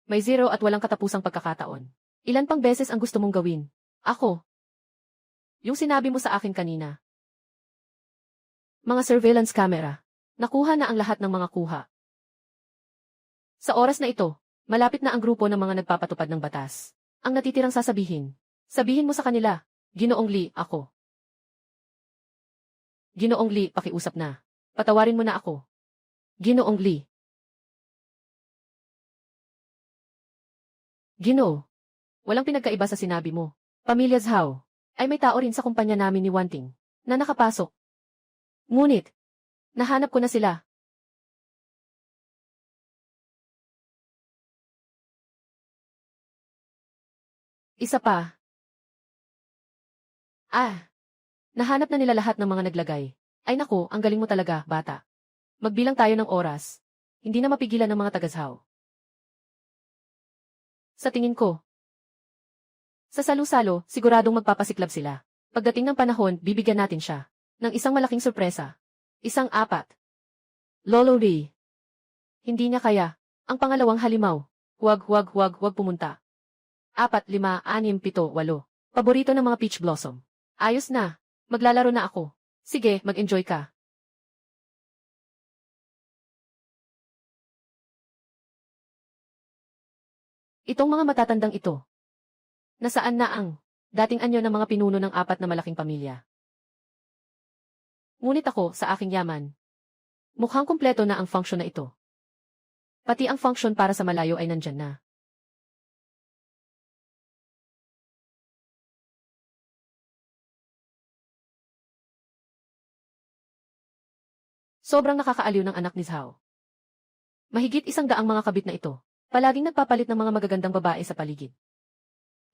May zero at walang katapusang pagkakataon. Ilan pang beses ang gusto mong gawin? Ako. Yung sinabi mo sa akin kanina. Mga surveillance camera. Nakuha na ang lahat ng mga kuha. Sa oras na ito, malapit na ang grupo ng mga nagpapatupad ng batas. Ang natitirang sasabihin. Sabihin mo sa kanila, Ginoong Lee, ako. Ginoong Lee, pakiusap na. Patawarin mo na ako. Ginoong Lee. Ginoo. Walang pinagkaiba sa sinabi mo. Pamilya Zhao ay may tao rin sa kumpanya namin ni Wanting na nakapasok. Ngunit, nahanap ko na sila. Isa pa. Nahanap na nila lahat ng mga naglagay. Ay nako, ang galing mo talaga, bata. Magbilang tayo ng oras. Hindi na mapigilan ng mga taga-Zhao. Sa tingin ko, sa salu-salo, siguradong magpapasiklab sila. Pagdating ng panahon, bibigyan natin siya ng isang malaking sorpresa. Isang 4. Lolo Lee. Hindi niya kaya. Ang pangalawang halimaw. Huwag pumunta. 4, 5, 6, 7, 8. Paborito ng mga peach blossom. Ayos na. Maglalaro na ako. Sige, mag-enjoy ka. Itong mga matatandang ito. Nasaan na ang dating anyo ng mga pinuno ng 4 na malaking pamilya? Ngunit ako, sa aking yaman, mukhang kumpleto na ang function na ito. Pati ang function para sa malayo ay nandyan na. Sobrang nakakaaliw ng anak ni Zhao. Mahigit 100 mga kabit na ito. Palaging nagpapalit ng mga magagandang babae sa paligid.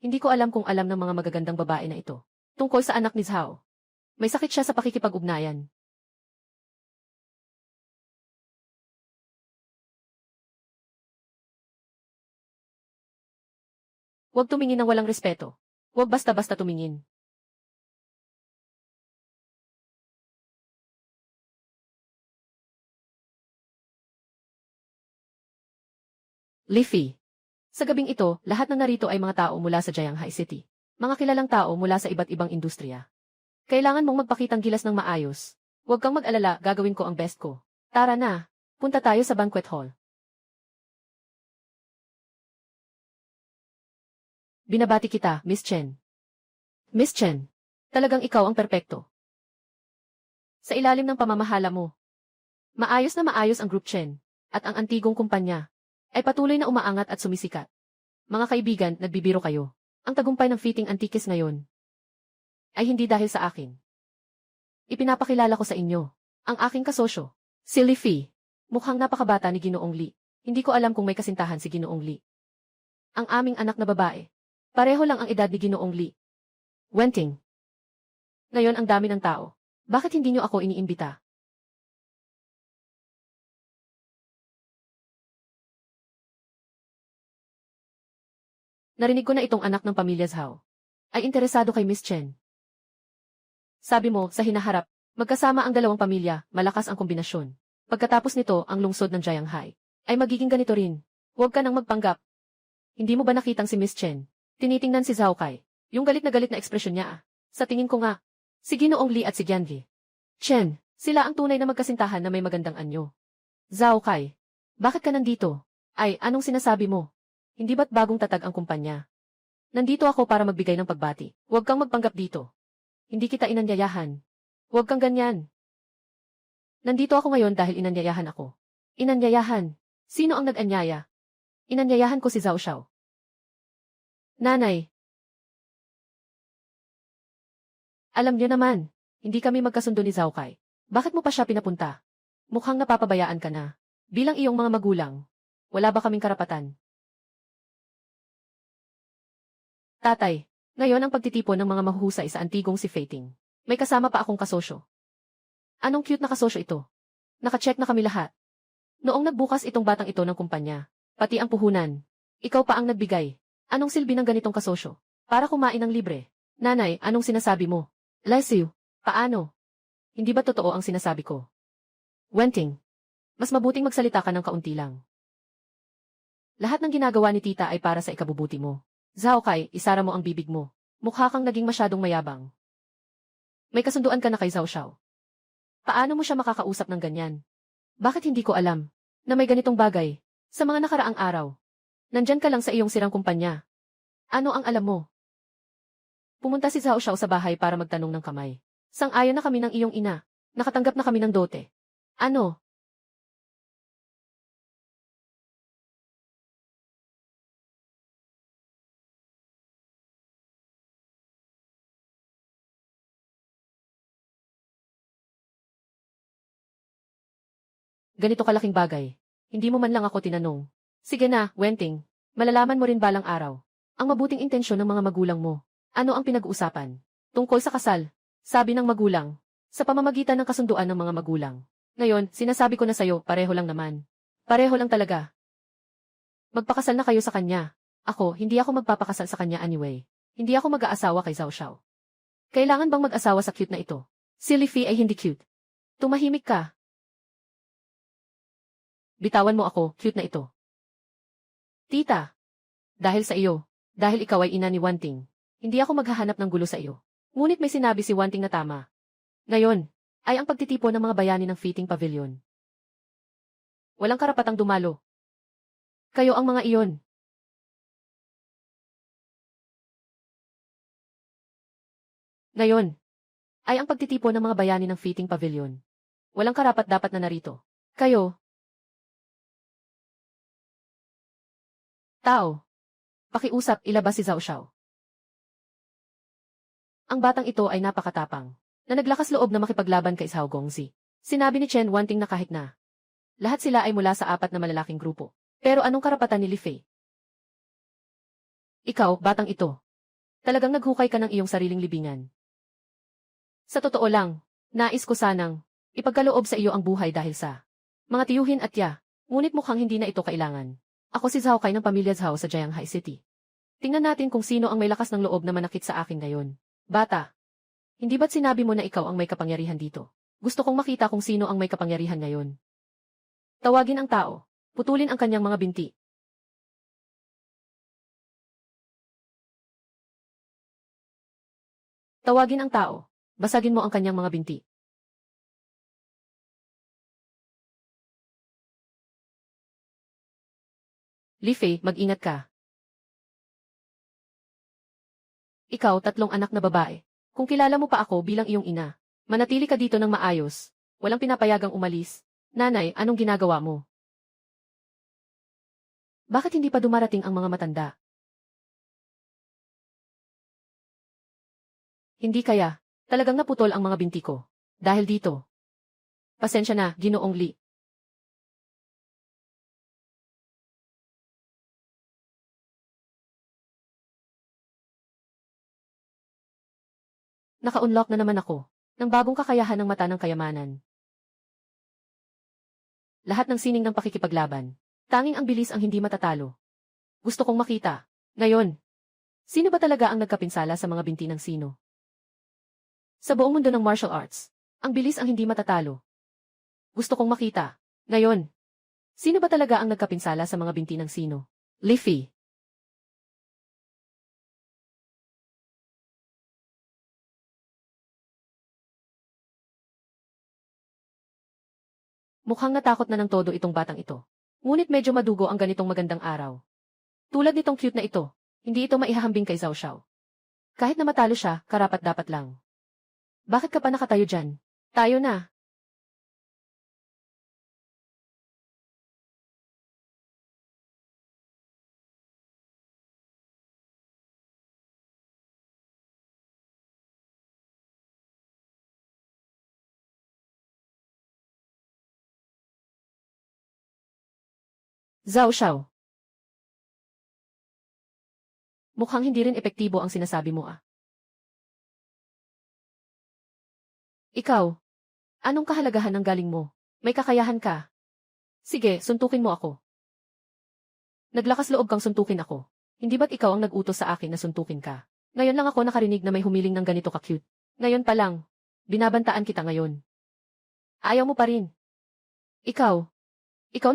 Hindi ko alam kung alam ng mga magagandang babae na ito. Tungkol sa anak ni Zhao. May sakit siya sa pakikipag-ugnayan. Huwag tumingin ng walang respeto. Huwag basta-basta tumingin. Leafy. Sa gabing ito, lahat ng narito ay mga tao mula sa Jianghai City. Mga kilalang tao mula sa iba't ibang industriya. Kailangan mong magpakitang gilas ng maayos. Huwag kang mag-alala, gagawin ko ang best ko. Tara na, punta tayo sa banquet hall. Binabati kita, Miss Chen. Miss Chen, talagang ikaw ang perpekto. Sa ilalim ng pamamahala mo. Maayos na maayos ang Group Chen, at ang antigong kumpanya ay patuloy na umaangat at sumisikat. Mga kaibigan, nagbibiro kayo. Ang tagumpay ng Fitting Antiques ngayon ay hindi dahil sa akin. Ipinapakilala ko sa inyo ang aking kasosyo, si Li Fi. Mukhang napakabata ni Ginoong Li. Hindi ko alam kung may kasintahan si Ginoong Li. Ang aming anak na babae. Pareho lang ang edad ni Ginoong Li. Wenting. Ngayon ang dami ng tao. Bakit hindi niyo ako iniimbita? Narinig ko na itong anak ng pamilya Zhao ay interesado kay Miss Chen. Sabi mo, sa hinaharap, magkasama ang dalawang pamilya, malakas ang kombinasyon. Pagkatapos nito, ang lungsod ng Jianghai ay magiging ganito rin. Huwag ka nang magpanggap. Hindi mo ba nakitang si Miss Chen? Tinitingnan si Zhao Kai. Yung galit na ekspresyon niya. Sa tingin ko nga, si Ginoong Li at si Gianli. Chen, sila ang tunay na magkasintahan na may magandang anyo. Zhao Kai, bakit ka nandito? Ay, anong sinasabi mo? Hindi ba't bagong tatag ang kumpanya? Nandito ako para magbigay ng pagbati. Huwag kang magpanggap dito. Hindi kita inanyayahan. Huwag kang ganyan. Nandito ako ngayon dahil inanyayahan ako. Inanyayahan? Sino ang nag-anyaya? Inanyayahan ko si Zhao Xiao. Nanay. Alam niyo naman, hindi kami magkasundo ni Zhao Kai. Bakit mo pa siya pinapunta? Mukhang napapabayaan ka na. Bilang iyong mga magulang, wala ba kaming karapatan? Tatay, ngayon ang pagtitipon ng mga mahuhusay sa antigong si Feiting May kasama pa akong kasosyo. Anong cute na kasosyo ito? Naka-check na kami lahat. Noong nagbukas itong batang ito ng kumpanya, pati ang puhunan. Ikaw pa ang nagbigay. Anong silbi ng ganitong kasosyo? Para kumain ng libre. Nanay, anong sinasabi mo? Leslie, paano? Hindi ba totoo ang sinasabi ko? Wenting, mas mabuting magsalita ka ng kaunti lang. Lahat ng ginagawa ni tita ay para sa ikabubuti mo. Zhao Kai, isara mo ang bibig mo. Mukha kang naging masyadong mayabang. May kasunduan ka na kay Zhao Xiao. Paano mo siya makakausap ng ganyan? Bakit hindi ko alam na may ganitong bagay sa mga nakaraang araw? Nandyan ka lang sa iyong sirang kumpanya. Ano ang alam mo? Pumunta si Zhao Xiao sa bahay para magtanong ng kamay. Sang-ayon na kami ng iyong ina. Nakatanggap na kami ng dote. Ano? Ganito kalaking bagay. Hindi mo man lang ako tinanong. Sige na, Wenting. Malalaman mo rin balang araw. Ang mabuting intensyon ng mga magulang mo. Ano ang pinag-uusapan? Tungkol sa kasal. Sabi ng magulang. Sa pamamagitan ng kasunduan ng mga magulang. Ngayon, sinasabi ko na sa'yo, pareho lang naman. Pareho lang talaga. Magpakasal na kayo sa kanya. Ako, hindi ako magpapakasal sa kanya anyway. Hindi ako mag-aasawa kay Zhao Xiao. Kailangan bang mag-asawa sa cute na ito? Si Li Fei ay hindi cute. Tumahimik ka. Bitawan mo ako, cute na ito. Tita. Dahil sa iyo. Dahil ikaw ay ina ni Wanting. Hindi ako maghahanap ng gulo sa iyo. Ngunit may sinabi si Wanting na tama. Ngayon, ay ang pagtitipon ng mga bayani ng Feting Pavilion. Walang karapatang dumalo. Kayo ang mga iyon. Ngayon, ay ang pagtitipon ng mga bayani ng Feting Pavilion. Walang karapat-dapat na narito. Kayo. Tao. Pakiusap, ilabas si Zhao Xiao. Ang batang ito ay napakatapang, na naglakas loob na makipaglaban kay Zhao Gongzi. Sinabi ni Chen Wanting na kahit na lahat sila ay mula sa 4 na malalaking grupo. Pero anong karapatan ni Li Fei? Ikaw, batang ito. Talagang naghukay ka ng iyong sariling libingan. Sa totoo lang, nais ko sanang ipagkaloob sa iyo ang buhay dahil sa mga tiyuhin at ya, ngunit mukhang hindi na ito kailangan. Ako si Zhao Kai ng pamilya Zhao sa Jianghai City. Tingnan natin kung sino ang may lakas ng loob na manakit sa akin ngayon. Bata, hindi ba't sinabi mo na ikaw ang may kapangyarihan dito? Gusto kong makita kung sino ang may kapangyarihan ngayon. Tawagin ang tao. Putulin ang kanyang mga binti. Tawagin ang tao. Basagin mo ang kanyang mga binti. Li Fei, mag-ingat ka. Ikaw, 3 anak na babae. Kung kilala mo pa ako bilang iyong ina, manatili ka dito ng maayos. Walang pinapayagang umalis. Nanay, anong ginagawa mo? Bakit hindi pa dumarating ang mga matanda? Hindi kaya. Talagang naputol ang mga binti ko. Dahil dito. Pasensya na, Ginoong Li. Naka-unlock na naman ako ng bagong kakayahan ng mata ng kayamanan. Lahat ng sining ng pakikipaglaban. Tanging ang bilis ang hindi matatalo. Gusto kong makita. Ngayon, sino ba talaga ang nagkapinsala sa mga binti ng sino? Sa buong mundo ng martial arts, ang bilis ang hindi matatalo. Gusto kong makita. Ngayon, sino ba talaga ang nagkapinsala sa mga binti ng sino? Li Fei. Mukhang natakot na ng todo itong batang ito. Ngunit medyo madugo ang ganitong magandang araw. Tulad nitong cute na ito, hindi ito maihahambing kay Zhao Xiao. Kahit na matalo siya, karapat-dapat lang. Bakit ka pa nakatayo dyan? Tayo na. Zhao Xiao. Mukhang hindi rin epektibo ang sinasabi mo ah. Ikaw, anong kahalagahan ng galing mo? May kakayahan ka. Sige, suntukin mo ako. Naglakas loob kang suntukin ako. Hindi ba't ikaw ang nag-utos sa akin na suntukin ka? Ngayon lang ako nakarinig na may humiling ng ganito ka-cute. Ngayon pa lang. Binabantaan kita ngayon. Ayaw mo pa rin. Ikaw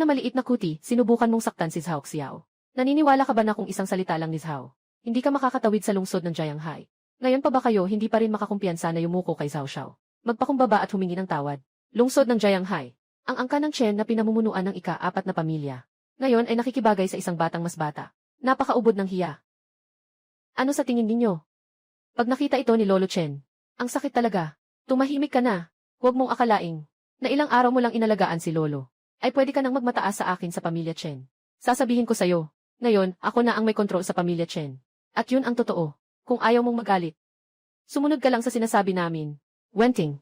na maliit na kuti, sinubukan mong saktan si Zhao Xiao. Naniniwala ka ba na kung isang salita lang ni Zhao, hindi ka makakatawid sa lungsod ng Jianghai? Ngayon pa ba kayo hindi pa rin makakumpiyansa na yumuko kay Zhao Xiao? Magpakumbaba at humingi ng tawad. Lungsod ng Jianghai. Ang angka ng Chen na pinamumunuan ng ika-4 na pamilya. Ngayon ay nakikibagay sa isang batang mas bata. Napakaubod ng hiya. Ano sa tingin ninyo? Pag nakita ito ni Lolo Chen, ang sakit talaga. Tumahimik ka na. Huwag mong akalaing na ilang araw mo lang inalagaan si Lolo, ay pwede ka nang magmataas sa akin sa pamilya Chen. Sasabihin ko sa'yo, ngayon, ako na ang may kontrol sa pamilya Chen. At yun ang totoo, kung ayaw mong magalit. Sumunod ka lang sa sinasabi namin. Wenting.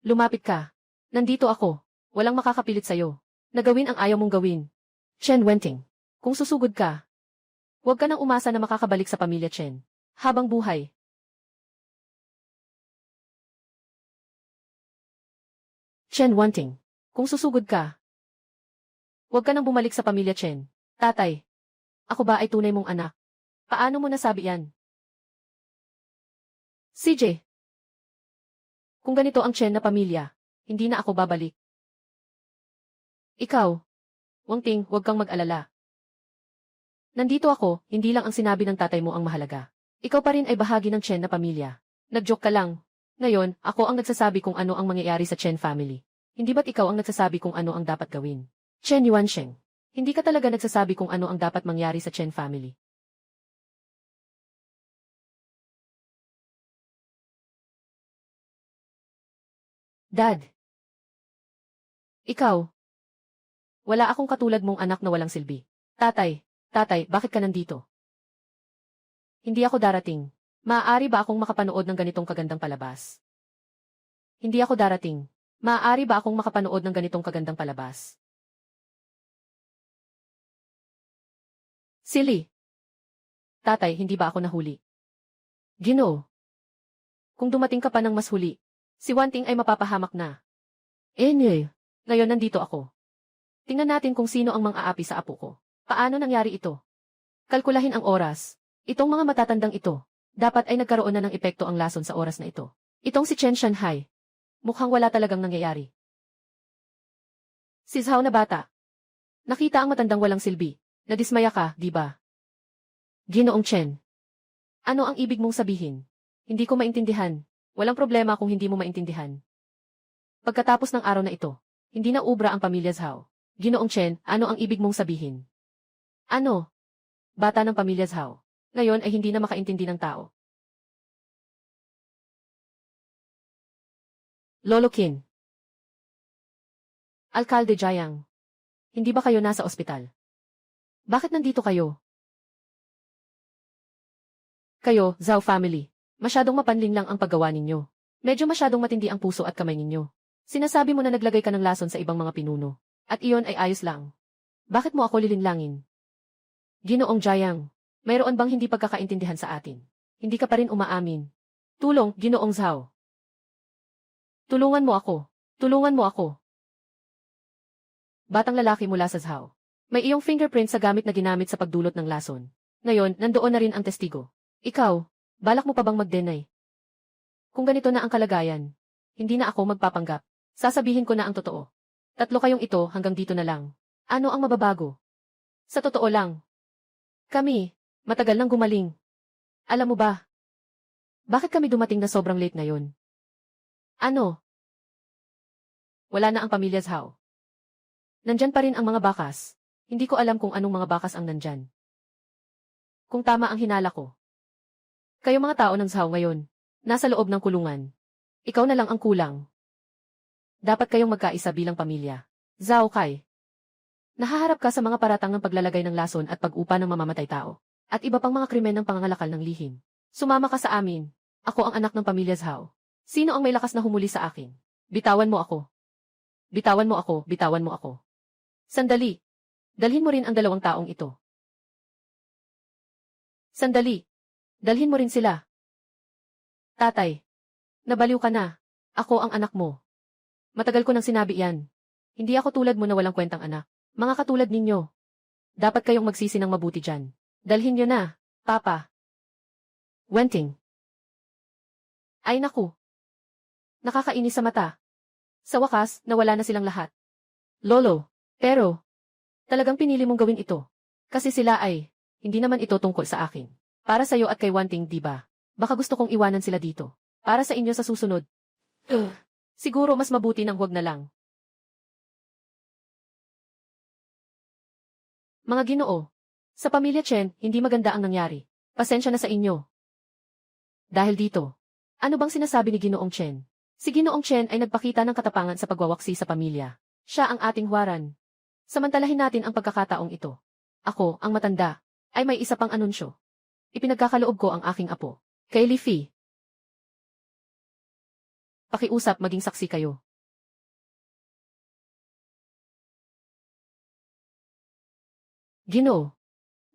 Lumapit ka. Nandito ako. Walang makakapilit sa'yo. Nagawin ang ayaw mong gawin. Chen Wenting. Kung susugod ka, huwag ka nang umasa na makakabalik sa pamilya Chen. Habang buhay. Chen Wenting. Kung susugod ka, huwag ka nang bumalik sa pamilya Chen. Tatay. Ako ba ay tunay mong anak? Paano mo nasabi yan? CJ. Kung ganito ang Chen na pamilya, hindi na ako babalik. Ikaw. Wenting, huwag kang mag-alala. Nandito ako, hindi lang ang sinabi ng tatay mo ang mahalaga. Ikaw pa rin ay bahagi ng Chen na pamilya. Nag-joke ka lang. Ngayon, ako ang nagsasabi kung ano ang mangyayari sa Chen family. Hindi ba't ikaw ang nagsasabi kung ano ang dapat gawin? Chen Yuansheng. Hindi ka talaga nagsasabi kung ano ang dapat mangyari sa Chen family. Dad. Ikaw. Wala akong katulad mong anak na walang silbi. Tatay, bakit ka nandito? Hindi ako darating. Maaari ba akong makapanood ng ganitong kagandang palabas? Hindi ako darating. Maaari ba akong makapanood ng ganitong kagandang palabas? Silly. Tatay, hindi ba ako nahuli? Ginoo. Kung dumating ka pa ng mas huli, si Wanting ay mapapahamak na. Ngayon nandito ako. Tingnan natin kung sino ang mang-aapi sa apo ko. Paano nangyari ito? Kalkulahin ang oras. Itong mga matatandang ito, dapat ay nagkaroon na ng epekto ang lason sa oras na ito. Itong si Chen Shanhai. Mukhang wala talagang nangyayari. Si Zhao na bata. Nakita ang matandang walang silbi. Nadismaya ka, di ba? Ginoong Chen. Ano ang ibig mong sabihin? Hindi ko maintindihan. Walang problema kung hindi mo maintindihan. Pagkatapos ng araw na ito, hindi na ubra ang pamilya Zhao. Ginoong Chen, ano ang ibig mong sabihin? Ano? Bata ng pamilya Zhao. Ngayon ay hindi na makaintindi ng tao. Lolo Qin. Alkalde Jiang. Hindi ba kayo nasa ospital? Bakit nandito kayo? Kayo, Zhao family. Masyadong mapanlin lang ang paggawa ninyo. Medyo masyadong matindi ang puso at kamay ninyo. Sinasabi mo na naglagay ka ng lason sa ibang mga pinuno. At iyon ay ayos lang. Bakit mo ako lilinlangin? Ginoong Jiang. Mayroon bang hindi pagkakaintindihan sa atin? Hindi ka pa rin umaamin. Tulong, Ginoong Zhao. Tulungan mo ako. Tulungan mo ako. Batang lalaki mula sa Zhao. May iyong fingerprint sa gamit na ginamit sa pagdulot ng lason. Ngayon, nandoon na rin ang testigo. Ikaw, balak mo pa bang mag-deny? Kung ganito na ang kalagayan, hindi na ako magpapanggap. Sasabihin ko na ang totoo. 3 kayong ito hanggang dito na lang. Ano ang mababago? Sa totoo lang. Kami, matagal nang gumaling. Alam mo ba? Bakit kami dumating na sobrang late ngayon? Ano? Wala na ang pamilya Zhao. Nandyan pa rin ang mga bakas. Hindi ko alam kung anong mga bakas ang nandyan. Kung tama ang hinala ko. Kayo mga tao ng Zhao ngayon, nasa loob ng kulungan. Ikaw na lang ang kulang. Dapat kayong magkaisa bilang pamilya. Zhao Kai. Nahaharap ka sa mga paratang ng paglalagay ng lason at pag-upa ng mamamatay tao. At iba pang mga krimen ng pangangalakal ng lihim. Sumama ka sa amin. Ako ang anak ng pamilya Zhao. Sino ang may lakas na humuli sa akin? Bitawan mo ako. Bitawan mo ako, bitawan mo ako. Sandali. Dalhin mo rin ang 2 taong ito. Sandali. Dalhin mo rin sila. Tatay. Nabaliw ka na. Ako ang anak mo. Matagal ko nang sinabi yan. Hindi ako tulad mo na walang kwentang anak. Mga katulad ninyo. Dapat kayong magsisi ng mabuti dyan. Dalhin nyo na, Papa. Wenting. Ay naku. Nakakainis sa mata. Sa wakas, nawala na silang lahat. Lolo, pero, talagang pinili mong gawin ito. Kasi sila ay, hindi naman ito tungkol sa akin. Para sa'yo at kay Wanting, di ba? Baka gusto kong iwanan sila dito. Para sa inyo sa susunod. Siguro mas mabuti nang huwag na lang. Mga Ginoo, sa pamilya Chen, hindi maganda ang nangyari. Pasensya na sa inyo. Dahil dito, ano bang sinasabi ni Ginoong Chen? Si Ginoong Chen ay nagpakita ng katapangan sa pagwawaksi sa pamilya. Siya ang ating huwaran. Samantalahin natin ang pagkakataong ito. Ako, ang matanda, ay may isa pang anunsyo. Ipinagkakaloob ko ang aking apo. Kay Li Fi. Pakiusap maging saksi kayo. Ginoo,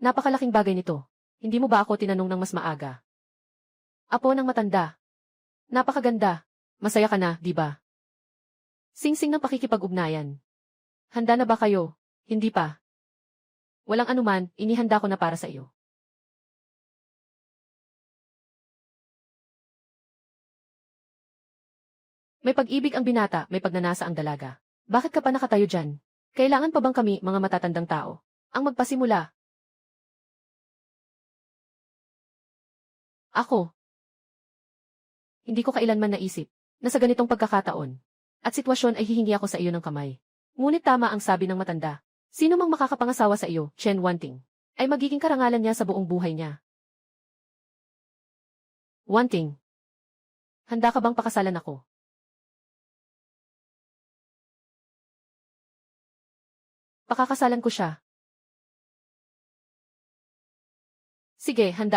napakalaking bagay nito. Hindi mo ba ako tinanong ng mas maaga? Apo ng matanda. Napakaganda. Masaya ka na, di ba? Singsing ng pakikipag-ugnayan. Handa na ba kayo? Hindi pa. Walang anuman, inihanda ko na para sa iyo. May pag-ibig ang binata, may pagnanasa ang dalaga. Bakit ka pa nakatayo dyan? Kailangan pa bang kami, mga matatandang tao, ang magpasimula? Ako. Hindi ko kailanman naisip na sa ganitong pagkakataon at sitwasyon ay hihingi ako sa iyo ng kamay. Ngunit tama ang sabi ng matanda. Sino mang makakapangasawa sa iyo, Chen Wanting, ay magiging karangalan niya sa buong buhay niya. Wanting, handa ka bang pakasalan ako? Pakakasalan ko siya. Sige, handa